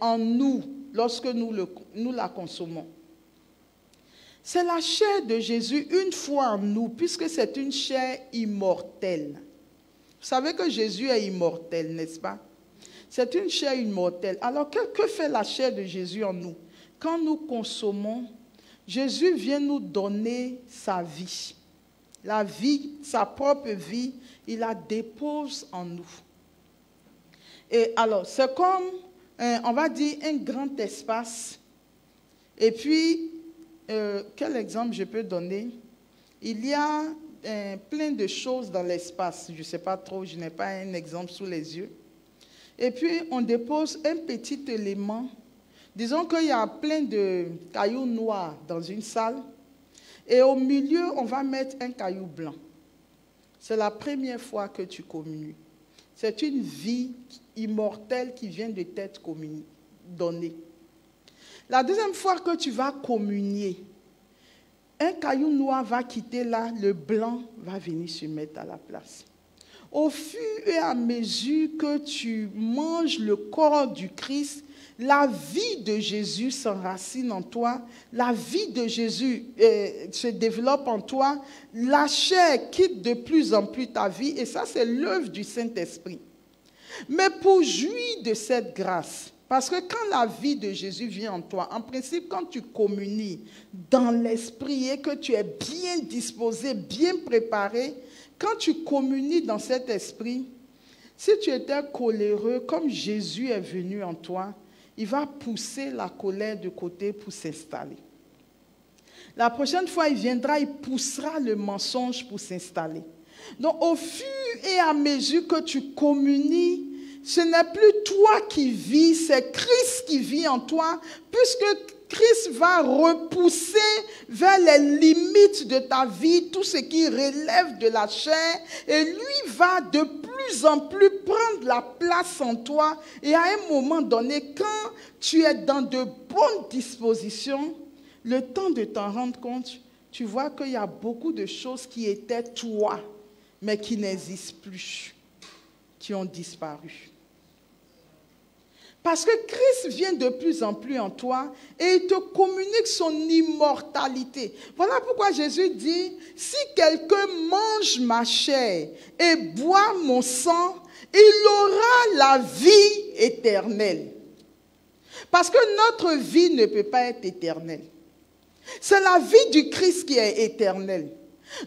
en nous lorsque nous la consommons? C'est la chair de Jésus une fois en nous, puisque c'est une chair immortelle. Vous savez que Jésus est immortel, n'est-ce pas? C'est une chair immortelle. Alors que fait la chair de Jésus en nous? Quand nous consommons, Jésus vient nous donner sa vie. La vie, sa propre vie, il la dépose en nous. Et alors, c'est comme, on va dire, un grand espace. Et puis, quel exemple je peux donner? Il y a plein de choses dans l'espace. Je ne sais pas trop, je n'ai pas un exemple sous les yeux. Et puis, on dépose un petit élément. Disons qu'il y a plein de cailloux noirs dans une salle. Et au milieu, on va mettre un caillou blanc. C'est la première fois que tu communies. C'est une vie immortelle qui vient de t'être donnée. La deuxième fois que tu vas communier, un caillou noir va quitter là, le blanc va venir se mettre à la place. Au fur et à mesure que tu manges le corps du Christ, la vie de Jésus s'enracine en toi, la vie de Jésus se développe en toi, la chair quitte de plus en plus ta vie, et ça c'est l'œuvre du Saint-Esprit. Mais pour jouir de cette grâce, parce que quand la vie de Jésus vient en toi, en principe, quand tu communies dans l'esprit et que tu es bien disposé, bien préparé, quand tu communies dans cet esprit, si tu étais coléreux, comme Jésus est venu en toi, il va pousser la colère de côté pour s'installer. La prochaine fois, il viendra, il poussera le mensonge pour s'installer. Donc, au fur et à mesure que tu communies, ce n'est plus toi qui vis, c'est Christ qui vit en toi, puisque Christ va repousser vers les limites de ta vie tout ce qui relève de la chair, et lui va de plus en plus prendre la place en toi, et à un moment donné, quand tu es dans de bonnes dispositions, le temps de t'en rendre compte, tu vois qu'il y a beaucoup de choses qui étaient toi, mais qui n'existent plus, qui ont disparu. Parce que Christ vient de plus en plus en toi et il te communique son immortalité. Voilà pourquoi Jésus dit, si quelqu'un mange ma chair et boit mon sang, il aura la vie éternelle. Parce que notre vie ne peut pas être éternelle. C'est la vie du Christ qui est éternelle.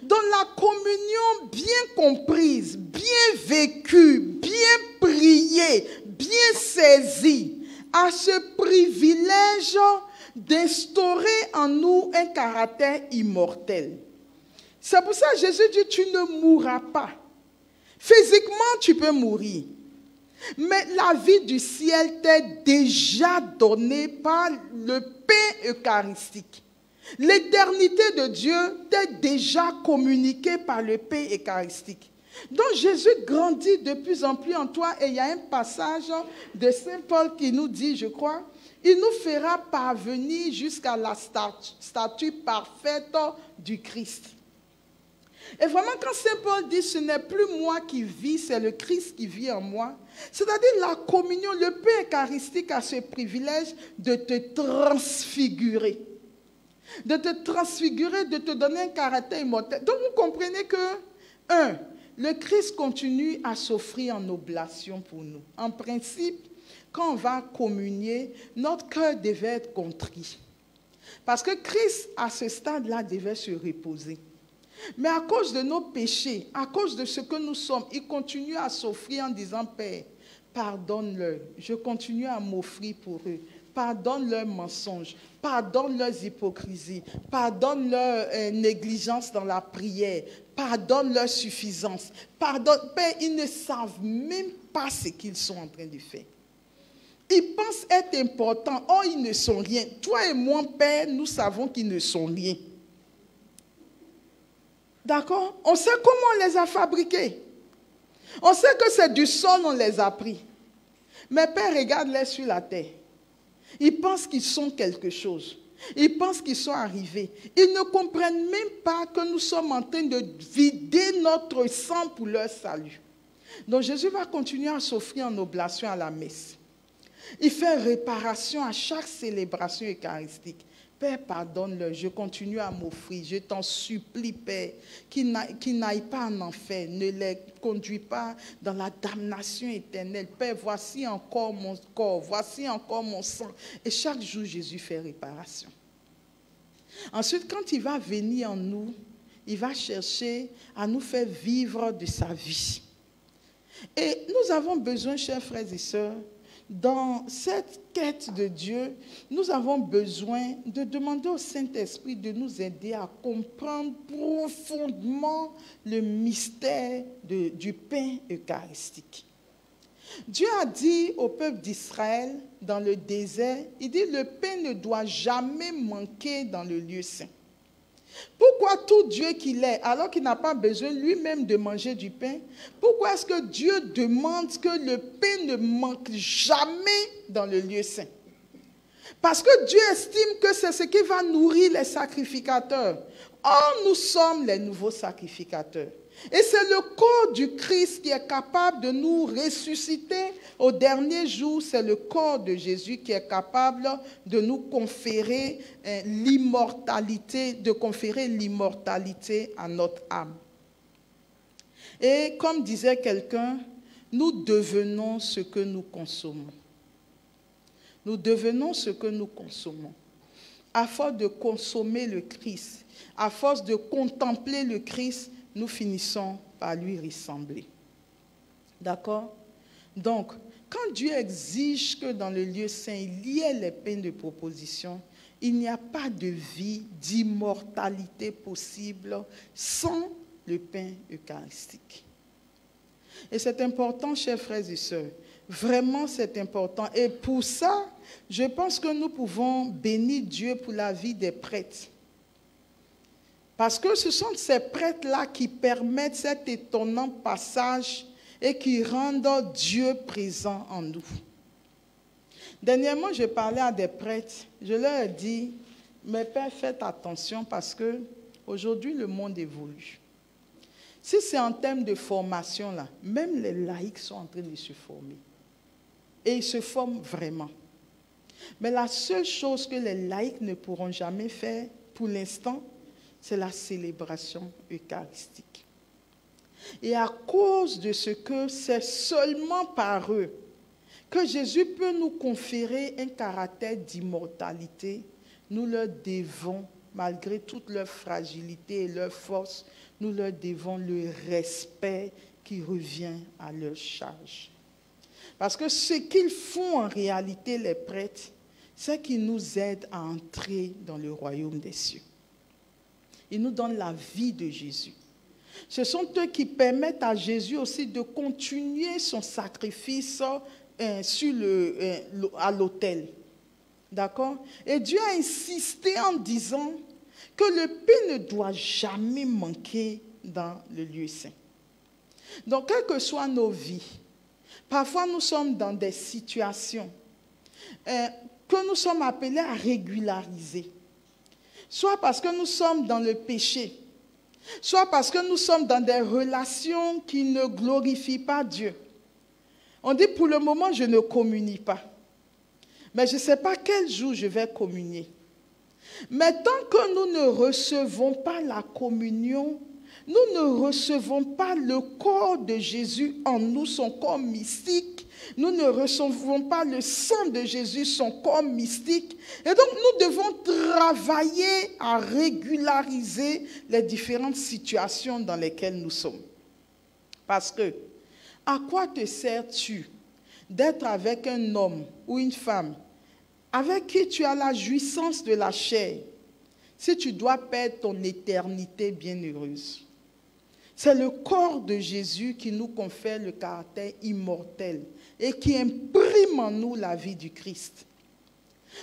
Dans la communion bien comprise, bien vécue, bien priée, bien saisie, à ce privilège d'instaurer en nous un caractère immortel. C'est pour ça que Jésus dit, tu ne mourras pas. Physiquement, tu peux mourir. Mais la vie du ciel t'est déjà donnée par le pain eucharistique. L'éternité de Dieu t'est déjà communiquée par le pain eucharistique. Donc Jésus grandit de plus en plus en toi, et il y a un passage de Saint Paul qui nous dit, je crois, il nous fera parvenir jusqu'à la statue parfaite du Christ. Et vraiment, quand Saint Paul dit, ce n'est plus moi qui vis, c'est le Christ qui vit en moi, c'est-à-dire la communion, le pain eucharistique a ce privilège de te transfigurer. De te transfigurer, de te donner un caractère immortel. Donc vous comprenez que, le Christ continue à s'offrir en oblation pour nous. En principe, quand on va communier, notre cœur devait être contrit. Parce que Christ, à ce stade-là, devait se reposer. Mais à cause de nos péchés, à cause de ce que nous sommes, il continue à s'offrir en disant, Père, pardonne-leur. Je continue à m'offrir pour eux. Pardonne leurs mensonges, pardonne leurs hypocrisies, pardonne leur négligence dans la prière, pardonne leur suffisance. Pardonne, Père, ils ne savent même pas ce qu'ils sont en train de faire. Ils pensent être importants, or ils ne sont rien. Toi et moi, Père, nous savons qu'ils ne sont rien. D'accord? On sait comment on les a fabriqués. On sait que c'est du sol, on les a pris. Mais Père, regarde-les sur la terre. Ils pensent qu'ils sont quelque chose. Ils pensent qu'ils sont arrivés. Ils ne comprennent même pas que nous sommes en train de vider notre sang pour leur salut. Donc Jésus va continuer à s'offrir en oblation à la messe. Il fait réparation à chaque célébration eucharistique. Père, pardonne-leur, je continue à m'offrir. Je t'en supplie, Père, qu'ils n'aillent pas en enfer. Ne les conduis pas dans la damnation éternelle. Père, voici encore mon corps, voici encore mon sang. Et chaque jour, Jésus fait réparation. Ensuite, quand il va venir en nous, il va chercher à nous faire vivre de sa vie. Et nous avons besoin, chers frères et sœurs, dans cette quête de Dieu, nous avons besoin de demander au Saint-Esprit de nous aider à comprendre profondément le mystère du pain eucharistique. Dieu a dit au peuple d'Israël dans le désert, il dit le pain ne doit jamais manquer dans le lieu saint. Pourquoi tout Dieu qu'il est, alors qu'il n'a pas besoin lui-même de manger du pain, pourquoi est-ce que Dieu demande que le pain ne manque jamais dans le lieu saint? Parce que Dieu estime que c'est ce qui va nourrir les sacrificateurs. Or, nous sommes les nouveaux sacrificateurs. Et c'est le corps du Christ qui est capable de nous ressusciter au dernier jour. C'est le corps de Jésus qui est capable de nous conférer l'immortalité, de conférer l'immortalité à notre âme. Et comme disait quelqu'un, nous devenons ce que nous consommons. Nous devenons ce que nous consommons. À force de consommer le Christ, à force de contempler le Christ, nous finissons par lui ressembler. D'accord? Donc, quand Dieu exige que dans le lieu saint, il y ait les pains de proposition, il n'y a pas de vie, d'immortalité possible sans le pain eucharistique. Et c'est important, chers frères et sœurs. Vraiment, c'est important. Et pour ça, je pense que nous pouvons bénir Dieu pour la vie des prêtres. Parce que ce sont ces prêtres-là qui permettent cet étonnant passage et qui rendent Dieu présent en nous. Dernièrement, je parlais à des prêtres. Je leur ai dit, mes pères, faites attention parce que aujourd'hui, le monde évolue. Si c'est en termes de formation, là, même les laïcs sont en train de se former. Et ils se forment vraiment. Mais la seule chose que les laïcs ne pourront jamais faire pour l'instant, c'est la célébration eucharistique. Et à cause de ce que c'est seulement par eux que Jésus peut nous conférer un caractère d'immortalité, nous leur devons, malgré toute leur fragilité et leur force, nous leur devons le respect qui revient à leur charge. Parce que ce qu'ils font en réalité, les prêtres, c'est qu'ils nous aident à entrer dans le royaume des cieux. Ils nous donnent la vie de Jésus. Ce sont eux qui permettent à Jésus aussi de continuer son sacrifice à l'autel. D'accord? Et Dieu a insisté en disant que le pain ne doit jamais manquer dans le lieu saint. Donc, quelles que soient nos vies, parfois nous sommes dans des situations que nous sommes appelés à régulariser. Soit parce que nous sommes dans le péché, soit parce que nous sommes dans des relations qui ne glorifient pas Dieu. On dit pour le moment, je ne communie pas. Mais je ne sais pas quel jour je vais communier. Mais tant que nous ne recevons pas la communion, nous ne recevons pas le corps de Jésus en nous, son corps mystique. Nous ne recevons pas le sang de Jésus, son corps mystique. Et donc, nous devons travailler à régulariser les différentes situations dans lesquelles nous sommes. Parce que, à quoi te sers-tu d'être avec un homme ou une femme avec qui tu as la jouissance de la chair si tu dois perdre ton éternité bienheureuse? C'est le corps de Jésus qui nous confère le caractère immortel et qui imprime en nous la vie du Christ.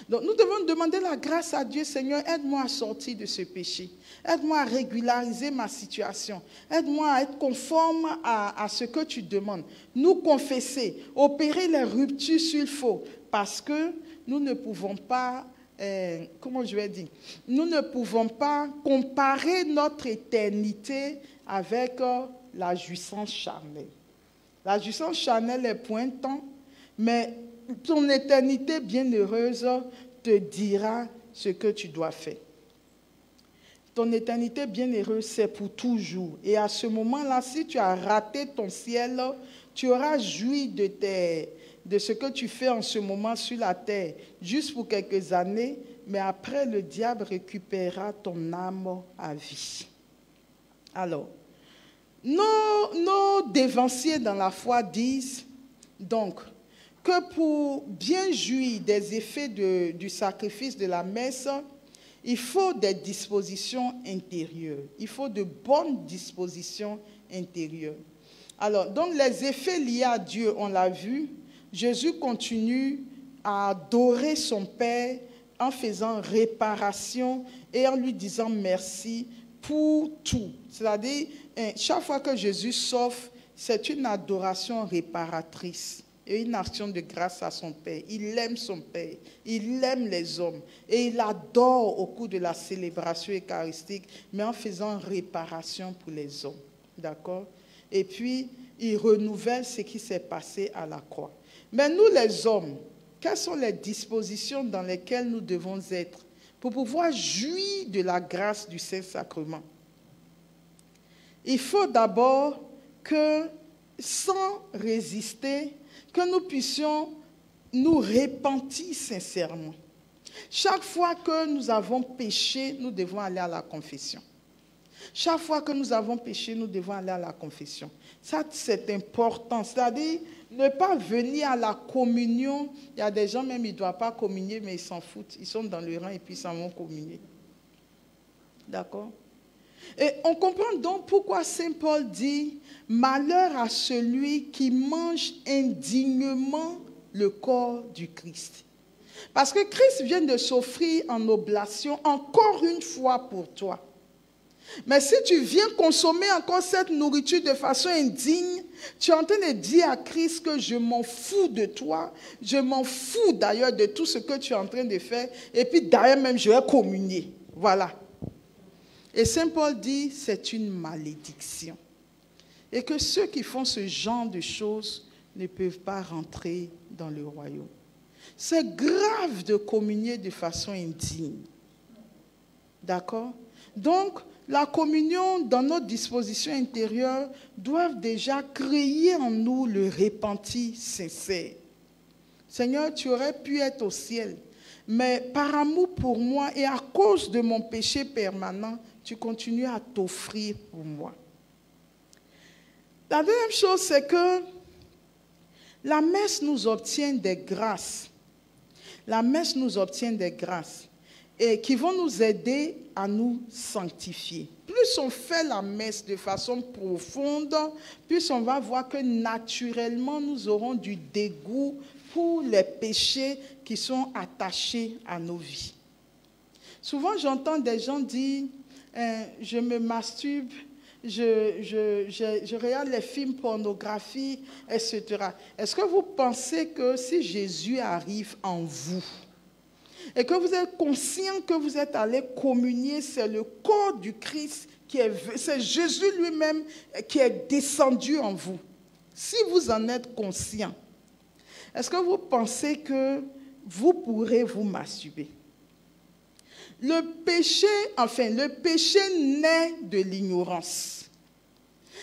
Donc nous devons demander la grâce à Dieu. Seigneur, aide-moi à sortir de ce péché. Aide-moi à régulariser ma situation. Aide-moi à être conforme à ce que tu demandes. Nous confesser, opérer les ruptures s'il faut, parce que nous ne pouvons pas, nous ne pouvons pas comparer notre éternité avec la jouissance charnelle. La jouissance charnelle est pour un temps, mais ton éternité bienheureuse te dira ce que tu dois faire. Ton éternité bienheureuse, c'est pour toujours. Et à ce moment-là, si tu as raté ton ciel, tu auras joui de ce que tu fais en ce moment sur la terre, juste pour quelques années, mais après, le diable récupérera ton âme à vie. Alors, nos dévanciers dans la foi disent donc que pour bien jouir des effets du sacrifice de la messe, il faut des dispositions intérieures. Il faut de bonnes dispositions intérieures. Alors, donc les effets liés à Dieu, on l'a vu, Jésus continue à adorer son Père en faisant réparation et en lui disant merci pour tout. C'est-à-dire, chaque fois que Jésus s'offre, c'est une adoration réparatrice et une action de grâce à son Père. Il aime son Père, il aime les hommes et il adore au cours de la célébration eucharistique, mais en faisant réparation pour les hommes. D'accord? Et puis, il renouvelle ce qui s'est passé à la croix. Mais nous, les hommes, quelles sont les dispositions dans lesquelles nous devons être pour pouvoir jouir de la grâce du Saint-Sacrement? Il faut d'abord que, sans résister, que nous puissions nous repentir sincèrement. Chaque fois que nous avons péché, nous devons aller à la confession. Chaque fois que nous avons péché, nous devons aller à la confession. Ça, c'est important. C'est-à-dire, ne pas venir à la communion. Il y a des gens, même, ils ne doivent pas communier, mais ils s'en foutent. Ils sont dans le rang et puis ils s'en vont communier. D'accord? Et on comprend donc pourquoi Saint Paul dit « Malheur à celui qui mange indignement le corps du Christ ». Parce que Christ vient de s'offrir en oblation encore une fois pour toi. Mais si tu viens consommer encore cette nourriture de façon indigne, tu es en train de dire à Christ que je m'en fous de toi, je m'en fous d'ailleurs de tout ce que tu es en train de faire, et puis d'ailleurs même je vais communier. Voilà. Et Saint Paul dit, c'est une malédiction. Et que ceux qui font ce genre de choses ne peuvent pas rentrer dans le royaume. C'est grave de communier de façon indigne. D'accord? Donc, la communion dans notre disposition intérieure doit déjà créer en nous le repentir sincère. Seigneur, tu aurais pu être au ciel, mais par amour pour moi et à cause de mon péché permanent, tu continues à t'offrir pour moi. La deuxième chose, c'est que la messe nous obtient des grâces. La messe nous obtient des grâces et qui vont nous aider à nous sanctifier. Plus on fait la messe de façon profonde, plus on va voir que naturellement nous aurons du dégoût pour les péchés qui sont attachés à nos vies. Souvent j'entends des gens dire je me masturbe, je regarde les films pornographiques, etc. Est-ce que vous pensez que si Jésus arrive en vous et que vous êtes conscient que vous êtes allé communier, c'est le corps du Christ c'est Jésus lui-même qui est descendu en vous. Si vous en êtes conscient, est-ce que vous pensez que vous pourrez vous masturber? Le péché naît de l'ignorance.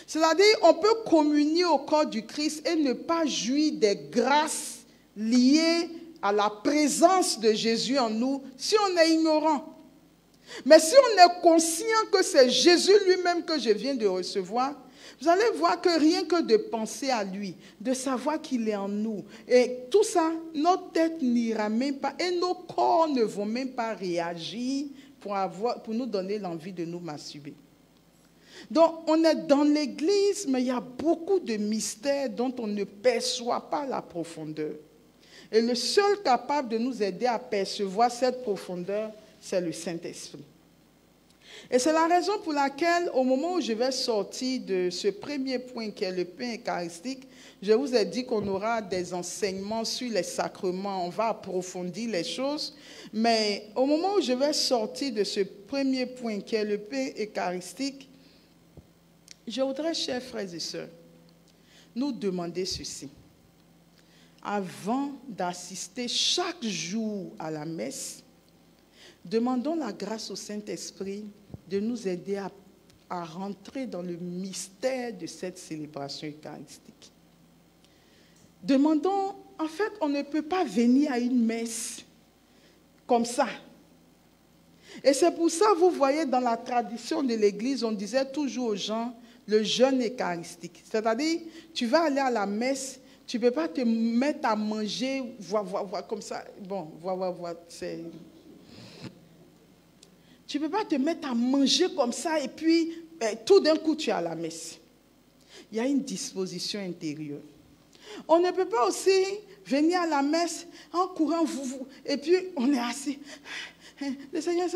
C'est-à-dire, on peut communier au corps du Christ et ne pas jouir des grâces liées à la présence de Jésus en nous si on est ignorant. Mais si on est conscient que c'est Jésus lui-même que je viens de recevoir, vous allez voir que rien que de penser à lui, de savoir qu'il est en nous, et tout ça, notre tête n'ira même pas, et nos corps ne vont même pas réagir pour nous donner l'envie de nous masturber. Donc, on est dans l'église, mais il y a beaucoup de mystères dont on ne perçoit pas la profondeur. Et le seul capable de nous aider à percevoir cette profondeur, c'est le Saint-Esprit. Et c'est la raison pour laquelle, au moment où je vais sortir de ce premier point qui est le pain eucharistique, je vous ai dit qu'on aura des enseignements sur les sacrements, on va approfondir les choses, mais au moment où je vais sortir de ce premier point qui est le pain eucharistique, je voudrais, chers frères et sœurs, nous demander ceci. Avant d'assister chaque jour à la messe, demandons la grâce au Saint-Esprit de nous aider à rentrer dans le mystère de cette célébration eucharistique. Demandons, en fait, on ne peut pas venir à une messe comme ça. Et c'est pour ça, vous voyez, dans la tradition de l'Église, on disait toujours aux gens, le jeûne eucharistique. C'est-à-dire, tu vas aller à la messe, tu ne peux pas te mettre à manger, voir comme ça. Bon, c'est... Tu ne peux pas te mettre à manger comme ça et puis tout d'un coup tu es à la messe. Il y a une disposition intérieure. On ne peut pas aussi venir à la messe en courant, et puis on est assis. Le Seigneur,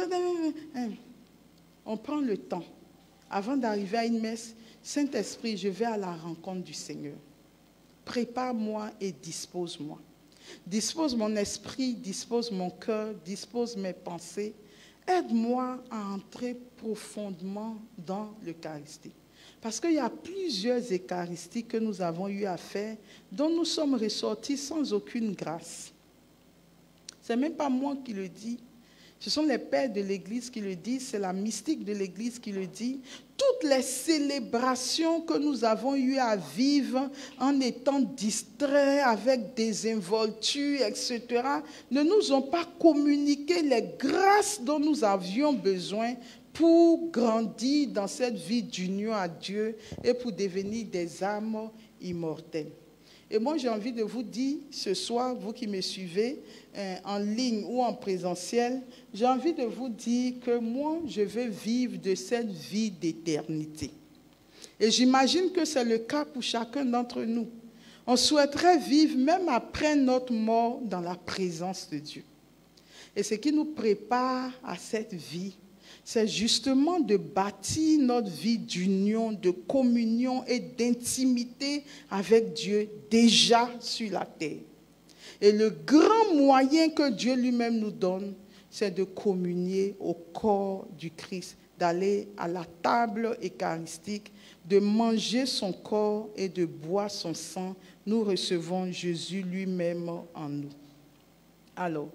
on prend le temps. Avant d'arriver à une messe, Saint-Esprit, je vais à la rencontre du Seigneur. Prépare-moi et dispose-moi. Dispose mon esprit, dispose mon cœur, dispose mes pensées. Aide-moi à entrer profondément dans l'Eucharistie. Parce qu'il y a plusieurs Eucharisties que nous avons eu à faire, dont nous sommes ressortis sans aucune grâce. Ce n'est même pas moi qui le dis. Ce sont les pères de l'Église qui le disent, c'est la mystique de l'Église qui le dit. Toutes les célébrations que nous avons eu à vivre en étant distraits avec des involtures, etc., ne nous ont pas communiqué les grâces dont nous avions besoin pour grandir dans cette vie d'union à Dieu et pour devenir des âmes immortelles. Et moi, j'ai envie de vous dire, ce soir, vous qui me suivez, en ligne ou en présentiel, j'ai envie de vous dire que moi, je veux vivre de cette vie d'éternité. Et j'imagine que c'est le cas pour chacun d'entre nous. On souhaiterait vivre même après notre mort dans la présence de Dieu. Et ce qui nous prépare à cette vie, c'est justement de bâtir notre vie d'union, de communion et d'intimité avec Dieu déjà sur la terre. Et le grand moyen que Dieu lui-même nous donne, c'est de communier au corps du Christ, d'aller à la table eucharistique, de manger son corps et de boire son sang. Nous recevons Jésus lui-même en nous. Alors,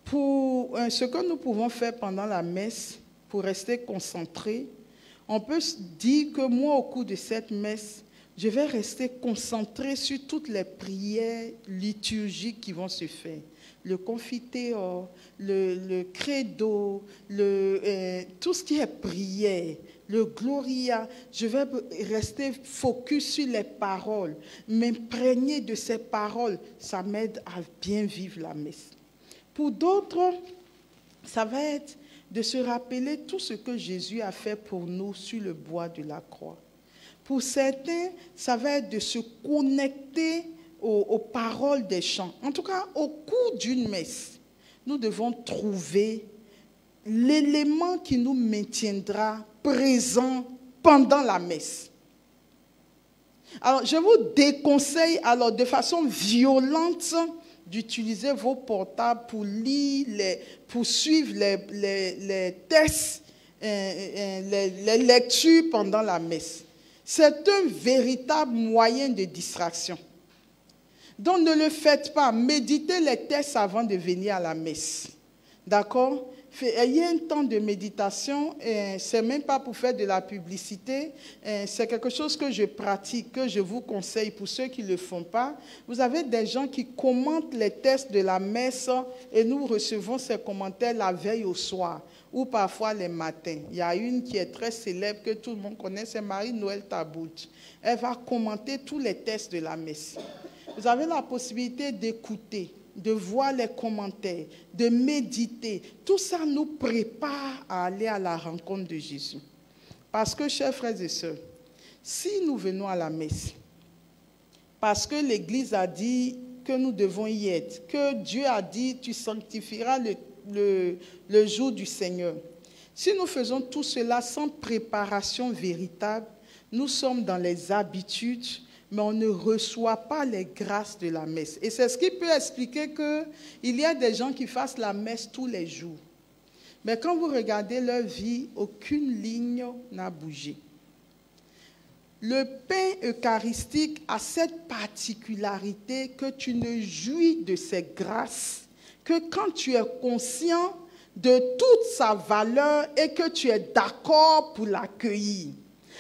pour ce que nous pouvons faire pendant la messe, pour rester concentré, on peut se dire que moi, au cours de cette messe, je vais rester concentré sur toutes les prières liturgiques qui vont se faire. Le Confiteor, le Credo, tout ce qui est prière, le Gloria. Je vais rester focus sur les paroles, m'imprégner de ces paroles. Ça m'aide à bien vivre la messe. Pour d'autres, ça va être de se rappeler tout ce que Jésus a fait pour nous sur le bois de la croix. Pour certains, ça va être de se connecter aux paroles des chants. En tout cas, au cours d'une messe, nous devons trouver l'élément qui nous maintiendra présents pendant la messe. Alors, je vous déconseille alors de façon violente d'utiliser vos portables pour lire, pour suivre les tests les lectures pendant la messe. C'est un véritable moyen de distraction. Donc ne le faites pas. Méditez les textes avant de venir à la messe. D'accord? Ayez un temps de méditation. Ce n'est même pas pour faire de la publicité. C'est quelque chose que je pratique, que je vous conseille pour ceux qui ne le font pas. Vous avez des gens qui commentent les textes de la messe et nous recevons ces commentaires la veille au soir ou parfois les matins. Il y a une qui est très célèbre, que tout le monde connaît, c'est Marie-Noël Tabout. Elle va commenter tous les textes de la messe. Vous avez la possibilité d'écouter, de voir les commentaires, de méditer. Tout ça nous prépare à aller à la rencontre de Jésus. Parce que, chers frères et sœurs, si nous venons à la messe, parce que l'Église a dit que nous devons y être, que Dieu a dit, tu sanctifieras le jour du Seigneur. Si nous faisons tout cela sans préparation véritable, nous sommes dans les habitudes, mais on ne reçoit pas les grâces de la messe. Et c'est ce qui peut expliquer qu'il y a des gens qui fassent la messe tous les jours. Mais quand vous regardez leur vie, aucune ligne n'a bougé. Le pain eucharistique a cette particularité que tu ne jouis de ses grâces que quand tu es conscient de toute sa valeur et que tu es d'accord pour l'accueillir.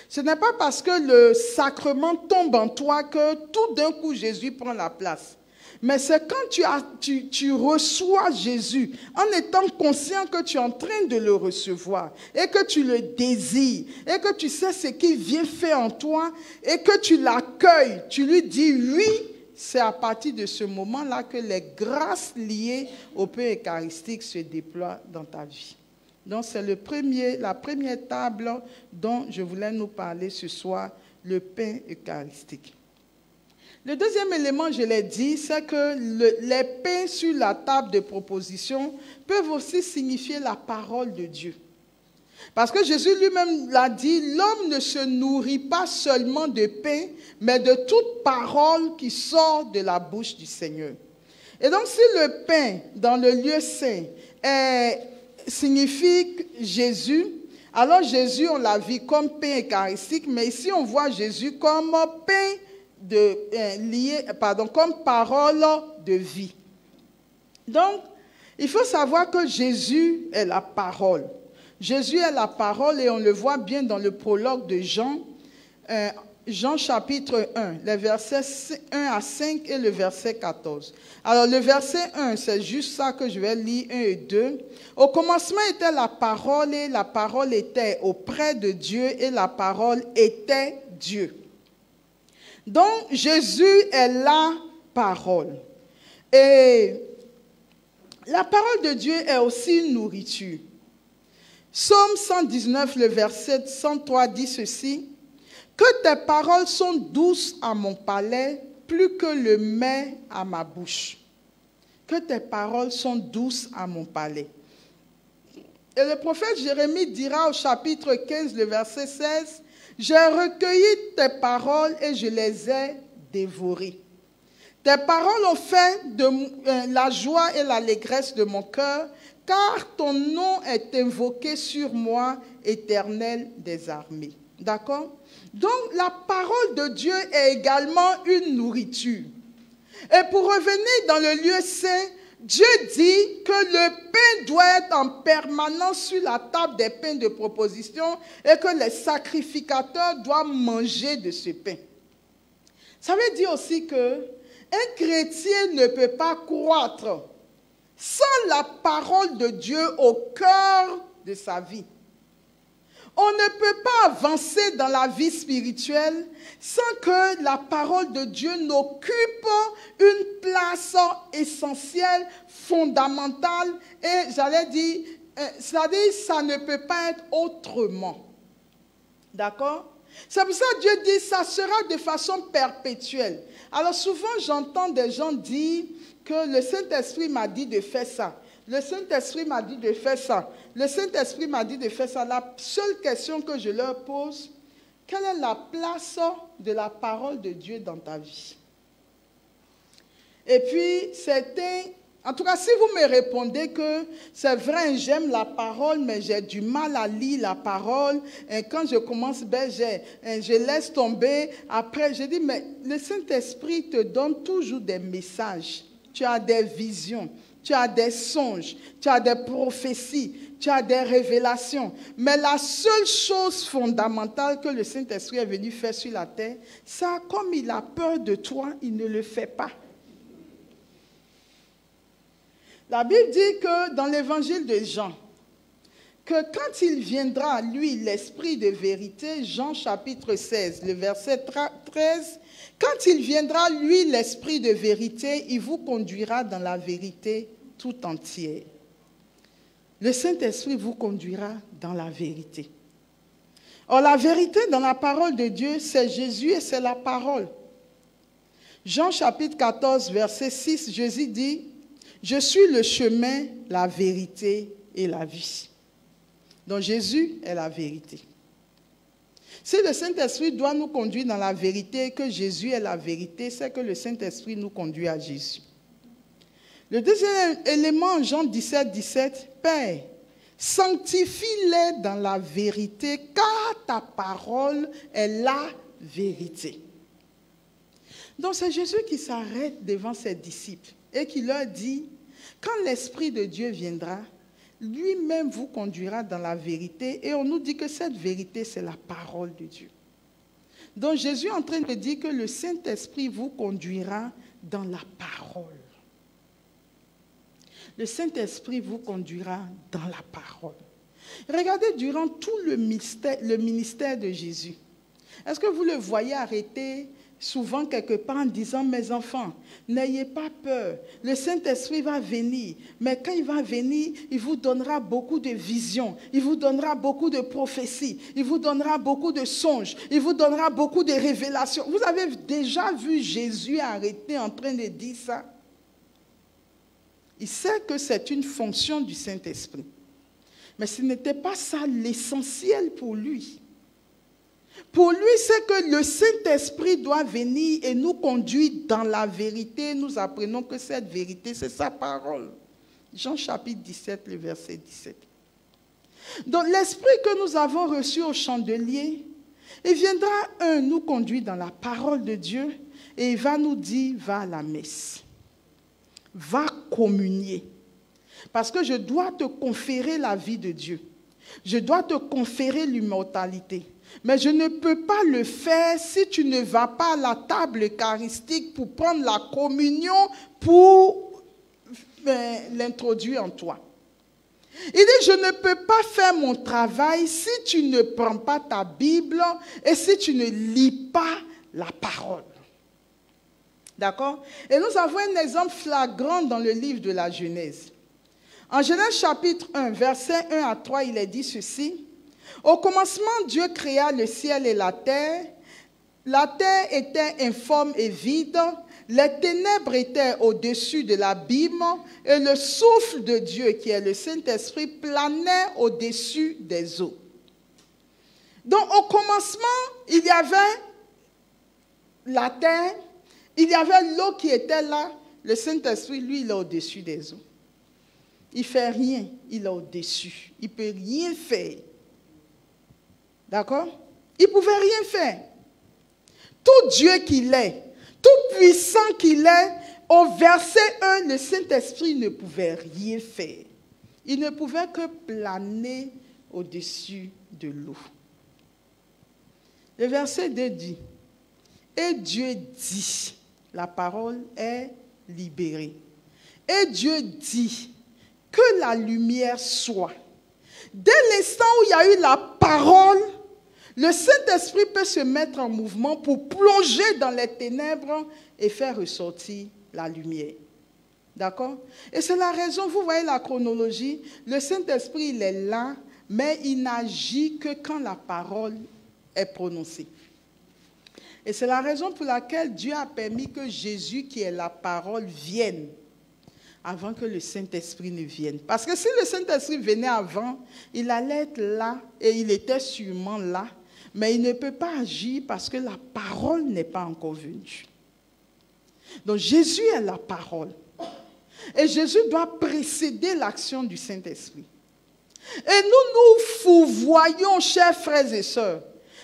Ce n'est pas parce que le sacrement tombe en toi que tout d'un coup Jésus prend la place. Mais c'est quand tu reçois Jésus en étant conscient que tu es en train de le recevoir et que tu le désires et que tu sais ce qu'il vient faire en toi et que tu l'accueilles, tu lui dis oui, c'est à partir de ce moment-là que les grâces liées au pain eucharistique se déploient dans ta vie. Donc c'est la première table dont je voulais nous parler ce soir, le pain eucharistique. Le deuxième élément, je l'ai dit, c'est que les pains sur la table de proposition peuvent aussi signifier la parole de Dieu. Parce que Jésus lui-même l'a dit, l'homme ne se nourrit pas seulement de pain, mais de toute parole qui sort de la bouche du Seigneur. Et donc si le pain dans le lieu saint signifie Jésus, alors Jésus, on l'a vu comme pain eucharistique, mais ici on voit Jésus comme pain comme parole de vie. Donc, il faut savoir que Jésus est la parole. Jésus est la parole et on le voit bien dans le prologue de Jean, Jean chapitre 1, les versets 1 à 5 et le verset 14. Alors le verset 1, c'est juste ça que je vais lire, 1 et 2. Au commencement était la parole et la parole était auprès de Dieu et la parole était Dieu. Donc, Jésus est la parole. Et la parole de Dieu est aussi une nourriture. Psaume 119, le verset 103 dit ceci, « Que tes paroles sont douces à mon palais, plus que le mets à ma bouche. » Que tes paroles sont douces à mon palais. Et le prophète Jérémie dira au chapitre 15, le verset 16, « J'ai recueilli tes paroles et je les ai dévorées. Tes paroles ont fait de la joie et l'allégresse de mon cœur, car ton nom est invoqué sur moi, Éternel des armées. » D'accord? Donc, la parole de Dieu est également une nourriture. Et pour revenir dans le lieu saint, Dieu dit que le pain doit être en permanence sur la table des pains de proposition et que les sacrificateurs doivent manger de ce pain. Ça veut dire aussi qu'un chrétien ne peut pas croître sans la parole de Dieu au cœur de sa vie. On ne peut pas avancer dans la vie spirituelle sans que la parole de Dieu n'occupe une place essentielle, fondamentale, et j'allais dire, c'est-à-dire ça ne peut pas être autrement. D'accord? C'est pour ça que Dieu dit ça sera de façon perpétuelle. Alors souvent j'entends des gens dire que le Saint-Esprit m'a dit de faire ça. Le Saint-Esprit m'a dit de faire ça. Le Saint-Esprit m'a dit de faire ça. La seule question que je leur pose, quelle est la place de la parole de Dieu dans ta vie? Et puis, certains En tout cas, si vous me répondez que c'est vrai, j'aime la parole, mais j'ai du mal à lire la parole, et quand je commence, je laisse tomber. Après, je dis, mais le Saint-Esprit te donne toujours des messages. Tu as des visions, tu as des songes, tu as des prophéties, tu as des révélations. Mais la seule chose fondamentale que le Saint-Esprit est venu faire sur la terre, c'est comme il a peur de toi, il ne le fait pas. La Bible dit que dans l'évangile de Jean, que quand il viendra, lui, l'Esprit de vérité, Jean chapitre 16, le verset 13, quand il viendra, lui, l'Esprit de vérité, il vous conduira dans la vérité tout entière. Le Saint-Esprit vous conduira dans la vérité. Or, la vérité dans la parole de Dieu, c'est Jésus et c'est la parole. Jean chapitre 14, verset 6, Jésus dit, « Je suis le chemin, la vérité et la vie. » Donc Jésus est la vérité. Si le Saint-Esprit doit nous conduire dans la vérité et que Jésus est la vérité, c'est que le Saint-Esprit nous conduit à Jésus. Le deuxième élément, Jean 17, 17, « Père, sanctifie-les dans la vérité, car ta parole est la vérité. » Donc c'est Jésus qui s'arrête devant ses disciples et qui leur dit, quand l'Esprit de Dieu viendra, lui-même vous conduira dans la vérité. Et on nous dit que cette vérité, c'est la parole de Dieu. Donc Jésus est en train de dire que le Saint-Esprit vous conduira dans la parole. Le Saint-Esprit vous conduira dans la parole. Regardez durant tout le ministère de Jésus. Est-ce que vous le voyez arrêter souvent quelque part en disant, mes enfants, n'ayez pas peur, le Saint-Esprit va venir, mais quand il va venir, il vous donnera beaucoup de visions, il vous donnera beaucoup de prophéties, il vous donnera beaucoup de songes, il vous donnera beaucoup de révélations. Vous avez déjà vu Jésus arrêter en train de dire ça? Il sait que c'est une fonction du Saint-Esprit, mais ce n'était pas ça l'essentiel pour lui. Pour lui, c'est que le Saint-Esprit doit venir et nous conduire dans la vérité. Nous apprenons que cette vérité, c'est sa parole. Jean chapitre 17, le verset 17. Donc l'Esprit que nous avons reçu au chandelier, il viendra, nous conduire dans la parole de Dieu et il va nous dire, va à la messe, va communier. Parce que je dois te conférer la vie de Dieu. Je dois te conférer l'immortalité. Mais je ne peux pas le faire si tu ne vas pas à la table eucharistique pour prendre la communion, pour l'introduire en toi. Il dit, je ne peux pas faire mon travail si tu ne prends pas ta Bible et si tu ne lis pas la parole. D'accord? Et nous avons un exemple flagrant dans le livre de la Genèse. En Genèse chapitre 1, versets 1 à 3, il est dit ceci. Au commencement, Dieu créa le ciel et la terre. La terre était informe et vide. Les ténèbres étaient au-dessus de l'abîme. Et le souffle de Dieu, qui est le Saint-Esprit, planait au-dessus des eaux. Donc, au commencement, il y avait la terre. Il y avait l'eau qui était là. Le Saint-Esprit, lui, il est au-dessus des eaux. Il ne fait rien. Il est au-dessus. Il ne peut rien faire. D'accord? Il ne pouvait rien faire. Tout Dieu qu'il est, tout puissant qu'il est, au verset 1, le Saint-Esprit ne pouvait rien faire. Il ne pouvait que planer au-dessus de l'eau. Le verset 2 dit, et Dieu dit, la parole est libérée. Et Dieu dit, que la lumière soit. Dès l'instant où il y a eu la parole, le Saint-Esprit peut se mettre en mouvement pour plonger dans les ténèbres et faire ressortir la lumière. D'accord? Et c'est la raison, vous voyez la chronologie, le Saint-Esprit, il est là, mais il n'agit que quand la parole est prononcée. Et c'est la raison pour laquelle Dieu a permis que Jésus, qui est la parole, vienne avant que le Saint-Esprit ne vienne. Parce que si le Saint-Esprit venait avant, il allait être là et il était sûrement là, mais il ne peut pas agir parce que la parole n'est pas encore venue. Donc Jésus est la parole. Et Jésus doit précéder l'action du Saint-Esprit. Et nous fourvoyons, chers frères et sœurs,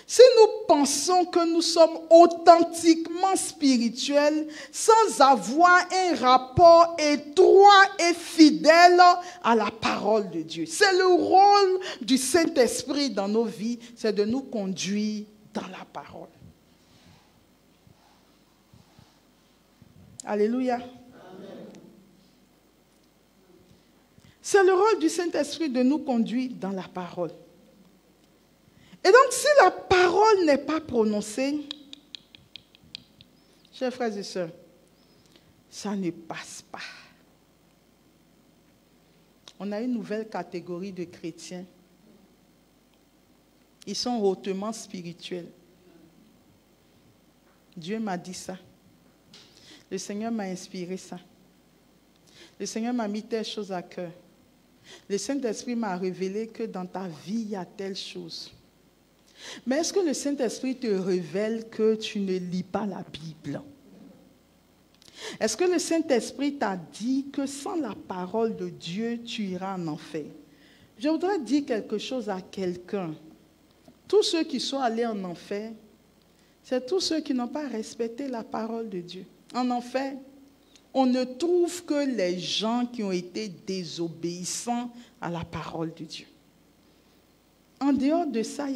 si nous pensons que nous sommes authentiquement spirituels sans avoir un rapport étroit et fidèle à la parole de Dieu. C'est le rôle du Saint-Esprit dans nos vies, c'est de nous conduire dans la parole. Alléluia. Amen. C'est le rôle du Saint-Esprit de nous conduire dans la parole. Et donc, si la parole n'est pas prononcée, chers frères et sœurs, ça ne passe pas. On a une nouvelle catégorie de chrétiens. Ils sont hautement spirituels. Dieu m'a dit ça. Le Seigneur m'a inspiré ça. Le Seigneur m'a mis telle chose à cœur. Le Saint-Esprit m'a révélé que dans ta vie, il y a telle chose. Mais est-ce que le Saint-Esprit te révèle que tu ne lis pas la Bible? Est-ce que le Saint-Esprit t'a dit que sans la parole de Dieu, tu iras en enfer? Je voudrais dire quelque chose à quelqu'un. Tous ceux qui sont allés en enfer, c'est tous ceux qui n'ont pas respecté la parole de Dieu. En enfer, on ne trouve que les gens qui ont été désobéissants à la parole de Dieu. En dehors de ça, il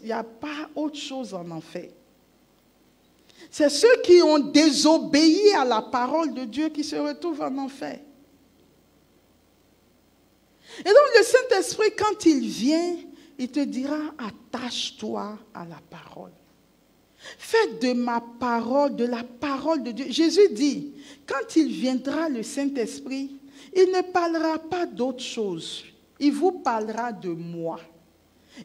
n'y a pas autre chose en enfer. C'est ceux qui ont désobéi à la parole de Dieu qui se retrouvent en enfer. Et donc le Saint-Esprit, quand il vient, il te dira, attache-toi à la parole. Fais de ma parole, de la parole de Dieu. Jésus dit, quand il viendra le Saint-Esprit, il ne parlera pas d'autre chose. Il vous parlera de moi.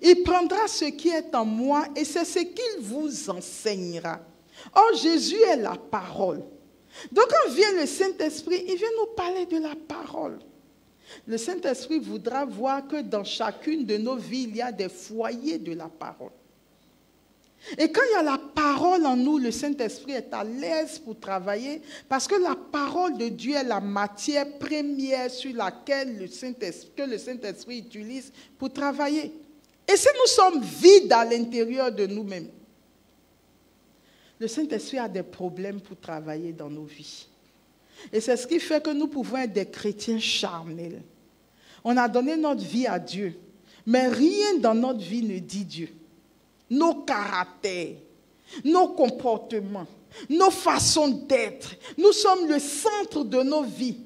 Il prendra ce qui est en moi et c'est ce qu'il vous enseignera. Or, Jésus est la parole. Donc, quand vient le Saint-Esprit, il vient nous parler de la parole. Le Saint-Esprit voudra voir que dans chacune de nos vies, il y a des foyers de la parole. Et quand il y a la parole en nous, le Saint-Esprit est à l'aise pour travailler parce que la parole de Dieu est la matière première sur laquelle le Saint-Esprit utilise pour travailler. Et si nous sommes vides à l'intérieur de nous-mêmes, le Saint-Esprit a des problèmes pour travailler dans nos vies. Et c'est ce qui fait que nous pouvons être des chrétiens charnels. On a donné notre vie à Dieu, mais rien dans notre vie ne dit Dieu. Nos caractères, nos comportements, nos façons d'être, nous sommes le centre de nos vies.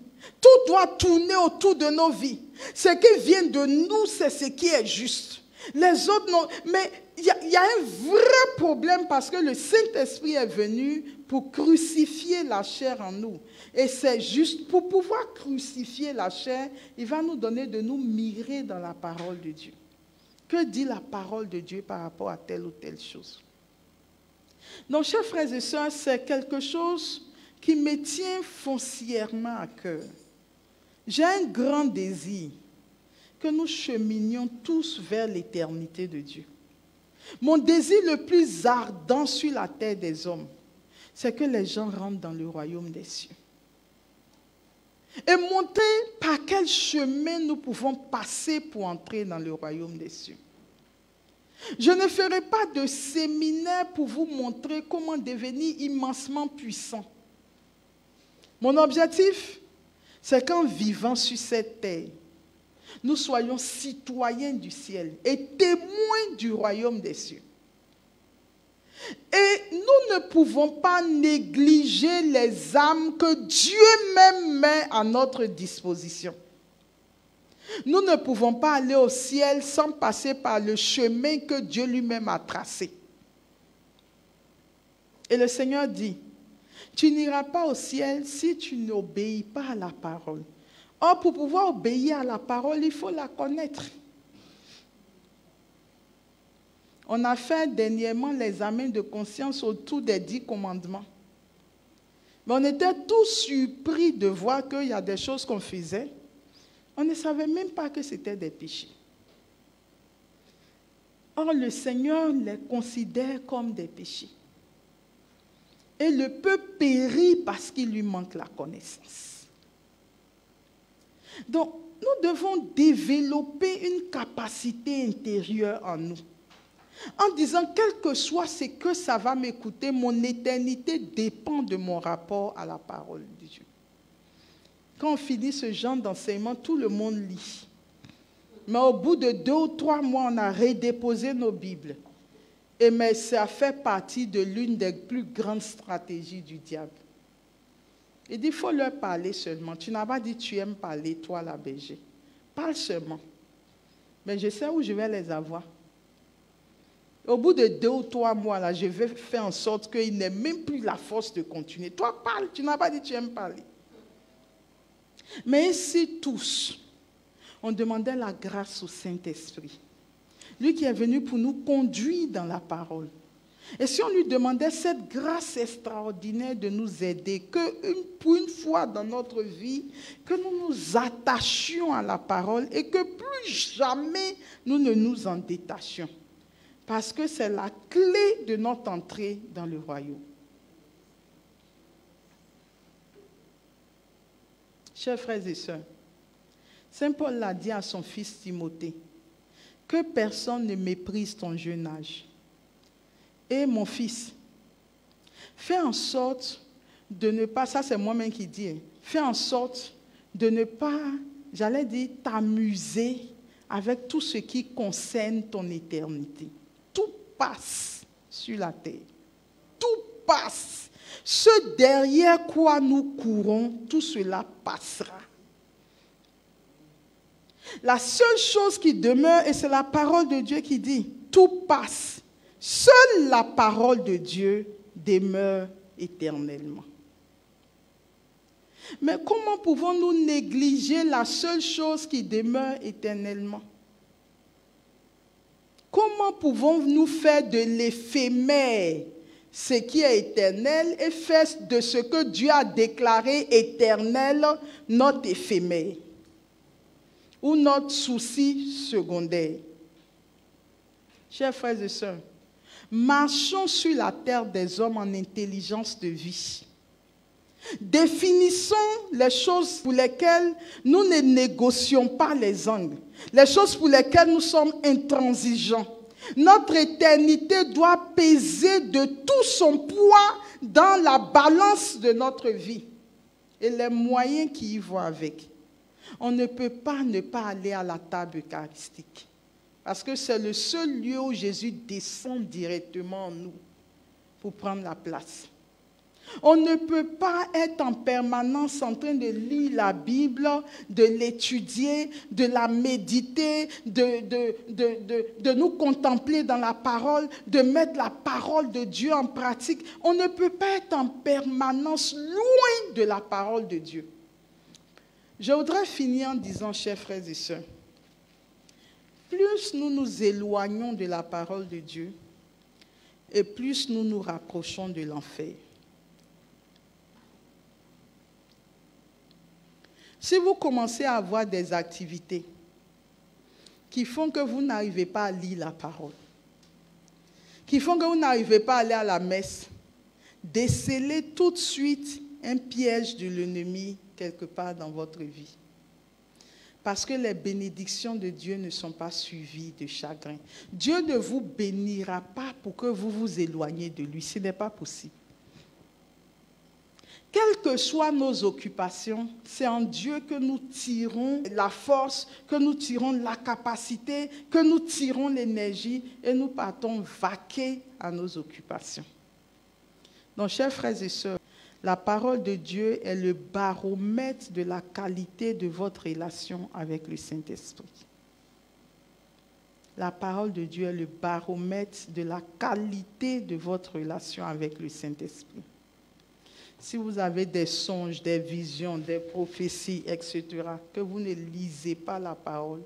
Tout doit tourner autour de nos vies. Ce qui vient de nous, c'est ce qui est juste. Les autres non. Mais il y a un vrai problème parce que le Saint-Esprit est venu pour crucifier la chair en nous. Et c'est juste pour pouvoir crucifier la chair, il va nous donner de nous mirer dans la parole de Dieu. Que dit la parole de Dieu par rapport à telle ou telle chose? Donc, chers frères et sœurs, c'est quelque chose qui me tient foncièrement à cœur. J'ai un grand désir que nous cheminions tous vers l'éternité de Dieu. Mon désir le plus ardent sur la terre des hommes, c'est que les gens rentrent dans le royaume des cieux. Et montrer par quel chemin nous pouvons passer pour entrer dans le royaume des cieux. Je ne ferai pas de séminaire pour vous montrer comment devenir immensement puissant. Mon objectif, c'est qu'en vivant sur cette terre, nous soyons citoyens du ciel et témoins du royaume des cieux. Et nous ne pouvons pas négliger les âmes que Dieu même met à notre disposition. Nous ne pouvons pas aller au ciel sans passer par le chemin que Dieu lui-même a tracé. Et le Seigneur dit, tu n'iras pas au ciel si tu n'obéis pas à la parole. Or, pour pouvoir obéir à la parole, il faut la connaître. On a fait dernièrement l'examen de conscience autour des 10 commandements. Mais on était tous surpris de voir qu'il y a des choses qu'on faisait. On ne savait même pas que c'était des péchés. Or, le Seigneur les considère comme des péchés. Et le peuple périt parce qu'il lui manque la connaissance. Donc, nous devons développer une capacité intérieure en nous. En disant, quel que soit ce que ça va m'écouter, mon éternité dépend de mon rapport à la parole de Dieu. Quand on finit ce genre d'enseignement, tout le monde lit. Mais au bout de 2 ou 3 mois, on a redéposé nos Bibles. Mais ça fait partie de l'une des plus grandes stratégies du diable. Il dit, il faut leur parler seulement. Tu n'as pas dit, tu aimes parler, toi, la berger. Parle seulement. Mais je sais où je vais les avoir. Au bout de 2 ou 3 mois, là, je vais faire en sorte qu'ils n'aient même plus la force de continuer. Toi, parle. Tu n'as pas dit, tu aimes parler. Mais ici, tous, on demandait la grâce au Saint-Esprit. Lui qui est venu pour nous conduire dans la parole. Et si on lui demandait cette grâce extraordinaire de nous aider, que pour une fois dans notre vie, que nous nous attachions à la parole et que plus jamais nous ne nous en détachions. Parce que c'est la clé de notre entrée dans le royaume. Chers frères et sœurs, Saint Paul l'a dit à son fils Timothée, que personne ne méprise ton jeune âge. Et mon fils, fais en sorte de ne pas, ça c'est moi-même qui dis, fais en sorte de ne pas, j'allais dire, t'amuser avec tout ce qui concerne ton éternité. Tout passe sur la terre. Tout passe. Ce derrière quoi nous courons, tout cela passera. La seule chose qui demeure, et c'est la parole de Dieu qui dit, tout passe. Seule la parole de Dieu demeure éternellement. Mais comment pouvons-nous négliger la seule chose qui demeure éternellement? Comment pouvons-nous faire de l'éphémère ce qui est éternel et faire de ce que Dieu a déclaré éternel notre éphémère ou notre souci secondaire? Chers frères et sœurs, marchons sur la terre des hommes en intelligence de vie. Définissons les choses pour lesquelles nous ne négocions pas les angles, les choses pour lesquelles nous sommes intransigeants. Notre éternité doit peser de tout son poids dans la balance de notre vie et les moyens qui y vont avec. On ne peut pas ne pas aller à la table eucharistique parce que c'est le seul lieu où Jésus descend directement en nous pour prendre la place. On ne peut pas être en permanence en train de lire la Bible, de l'étudier, de la méditer, de nous contempler dans la parole, de mettre la parole de Dieu en pratique. On ne peut pas être en permanence loin de la parole de Dieu. Je voudrais finir en disant, chers frères et sœurs, plus nous nous éloignons de la parole de Dieu, et plus nous nous rapprochons de l'enfer. Si vous commencez à avoir des activités qui font que vous n'arrivez pas à lire la parole, qui font que vous n'arrivez pas à aller à la messe, décelez tout de suite un piège de l'ennemi quelque part dans votre vie. Parce que les bénédictions de Dieu ne sont pas suivies de chagrin. Dieu ne vous bénira pas pour que vous vous éloigniez de lui. Ce n'est pas possible. Quelles que soient nos occupations, c'est en Dieu que nous tirons la force, que nous tirons la capacité, que nous tirons l'énergie et nous partons vaquer à nos occupations. Donc, chers frères et sœurs, la parole de Dieu est le baromètre de la qualité de votre relation avec le Saint-Esprit. La parole de Dieu est le baromètre de la qualité de votre relation avec le Saint-Esprit. Si vous avez des songes, des visions, des prophéties, etc., que vous ne lisez pas la parole,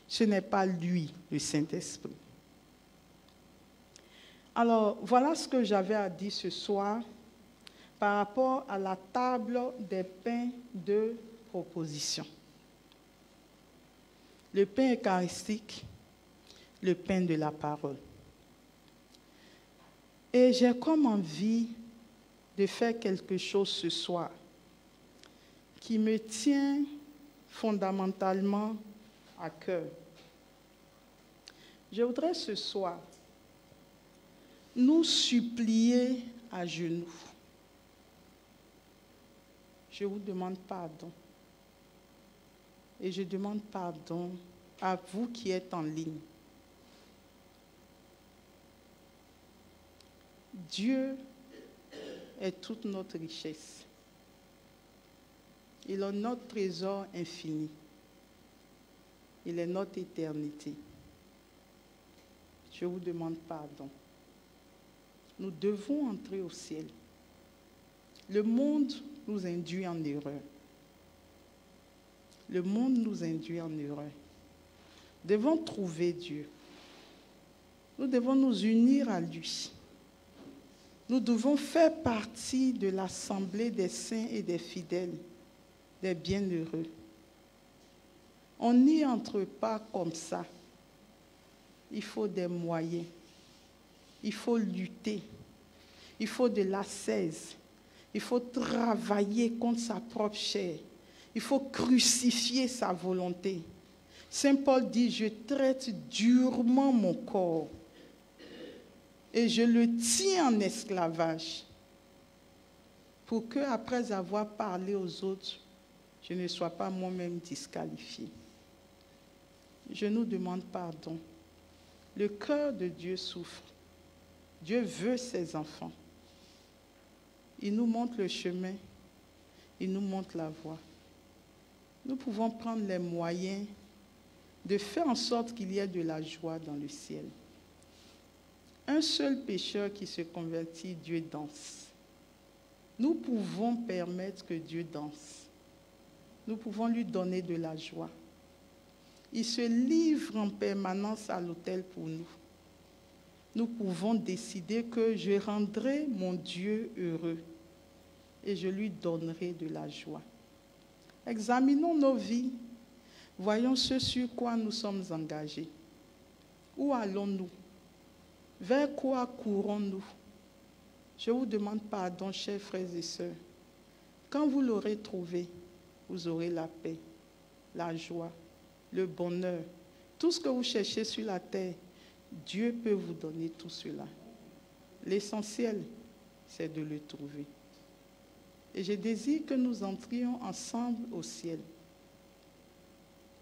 ce n'est pas lui, le Saint-Esprit. Alors, voilà ce que j'avais à dire ce soir par rapport à la table des pains de proposition. Le pain eucharistique, le pain de la parole. Et j'ai comme envie de faire quelque chose ce soir qui me tient fondamentalement à cœur. Je voudrais ce soir nous supplier à genoux. Je vous demande pardon. Et je demande pardon à vous qui êtes en ligne. Dieu est toute notre richesse. Il est notre trésor infini. Il est notre éternité. Je vous demande pardon. Nous devons entrer au ciel. Le monde nous induit en erreur. Le monde nous induit en erreur. Nous devons trouver Dieu. Nous devons nous unir à lui. Nous devons faire partie de l'assemblée des saints et des fidèles, des bienheureux. On n'y entre pas comme ça. Il faut des moyens. Il faut lutter. Il faut de l'ascèse. Il faut travailler contre sa propre chair. Il faut crucifier sa volonté. Saint Paul dit, je traite durement mon corps et je le tiens en esclavage pour que, après avoir parlé aux autres, je ne sois pas moi-même disqualifié. Je nous demande pardon. Le cœur de Dieu souffre. Dieu veut ses enfants. Il nous montre le chemin. Il nous montre la voie. Nous pouvons prendre les moyens de faire en sorte qu'il y ait de la joie dans le ciel. Un seul pécheur qui se convertit, Dieu danse. Nous pouvons permettre que Dieu danse. Nous pouvons lui donner de la joie. Il se livre en permanence à l'autel pour nous. Nous pouvons décider que je rendrai mon Dieu heureux et je lui donnerai de la joie. Examinons nos vies. Voyons ce sur quoi nous sommes engagés. Où allons-nous? Vers quoi courons-nous? Je vous demande pardon, chers frères et sœurs. Quand vous l'aurez trouvé, vous aurez la paix, la joie, le bonheur. Tout ce que vous cherchez sur la terre, Dieu peut vous donner tout cela. L'essentiel, c'est de le trouver. Et je désire que nous entrions ensemble au ciel.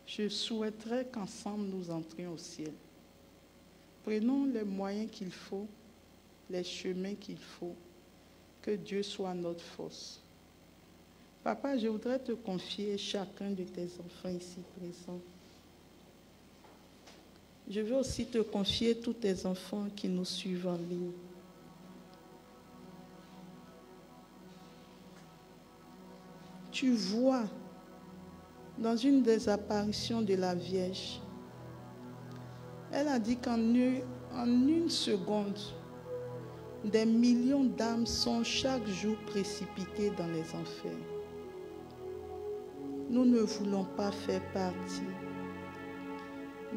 Je souhaiterais qu'ensemble nous entrions au ciel. Prenons les moyens qu'il faut, les chemins qu'il faut, que Dieu soit notre force. Papa, je voudrais te confier chacun de tes enfants ici présents. Je veux aussi te confier tous tes enfants qui nous suivent en ligne. Tu vois, dans une des apparitions de la Vierge, elle a dit qu'en une seconde, des millions d'âmes sont chaque jour précipitées dans les enfers. Nous ne voulons pas faire partie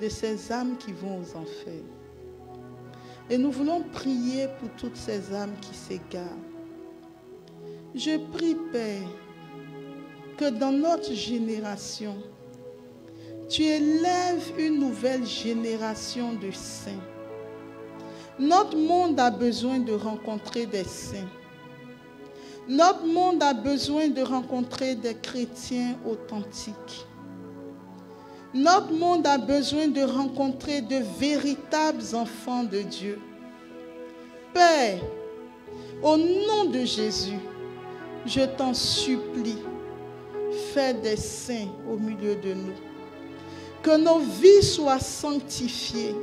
de ces âmes qui vont aux enfers. Et nous voulons prier pour toutes ces âmes qui s'égarent. Je prie, Père, que dans notre génération, tu élèves une nouvelle génération de saints. Notre monde a besoin de rencontrer des saints. Notre monde a besoin de rencontrer des chrétiens authentiques. Notre monde a besoin de rencontrer de véritables enfants de Dieu. Père, au nom de Jésus, je t'en supplie, fais des saints au milieu de nous. Que nos vies soient sanctifiées.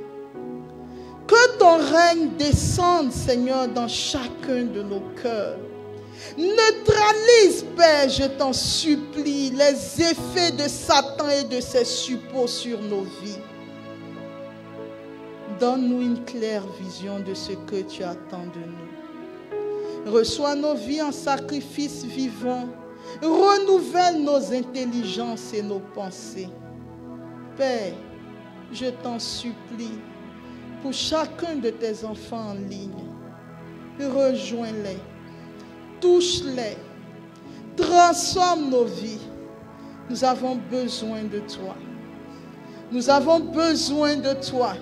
Que ton règne descende, Seigneur, dans chacun de nos cœurs. Neutralise, Père, je t'en supplie, les effets de Satan et de ses suppôts sur nos vies. Donne-nous une claire vision de ce que tu attends de nous. Reçois nos vies en sacrifice vivant. Renouvelle nos intelligences et nos pensées. Père, je t'en supplie, pour chacun de tes enfants en ligne, rejoins-les, touche-les, transforme nos vies, Nous avons besoin de toi. Nous avons besoin de toi.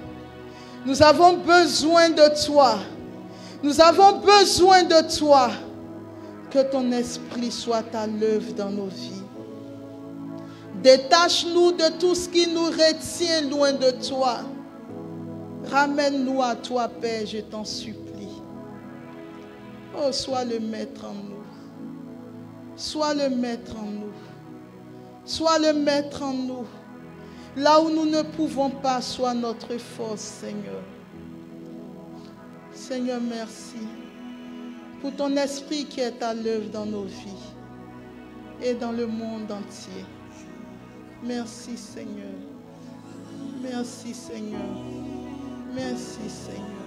Nous avons besoin de toi. Nous avons besoin de toi. Que ton esprit soit à l'œuvre dans nos vies. Détache-nous de tout ce qui nous retient loin de toi. Ramène-nous à toi, Père, je t'en supplie. Oh, sois le maître en nous. Sois le maître en nous. Sois le maître en nous. Là où nous ne pouvons pas, sois notre force, Seigneur. Seigneur, merci pour ton esprit qui est à l'œuvre dans nos vies et dans le monde entier. Merci, Seigneur. Merci, Seigneur. Merci, Seigneur.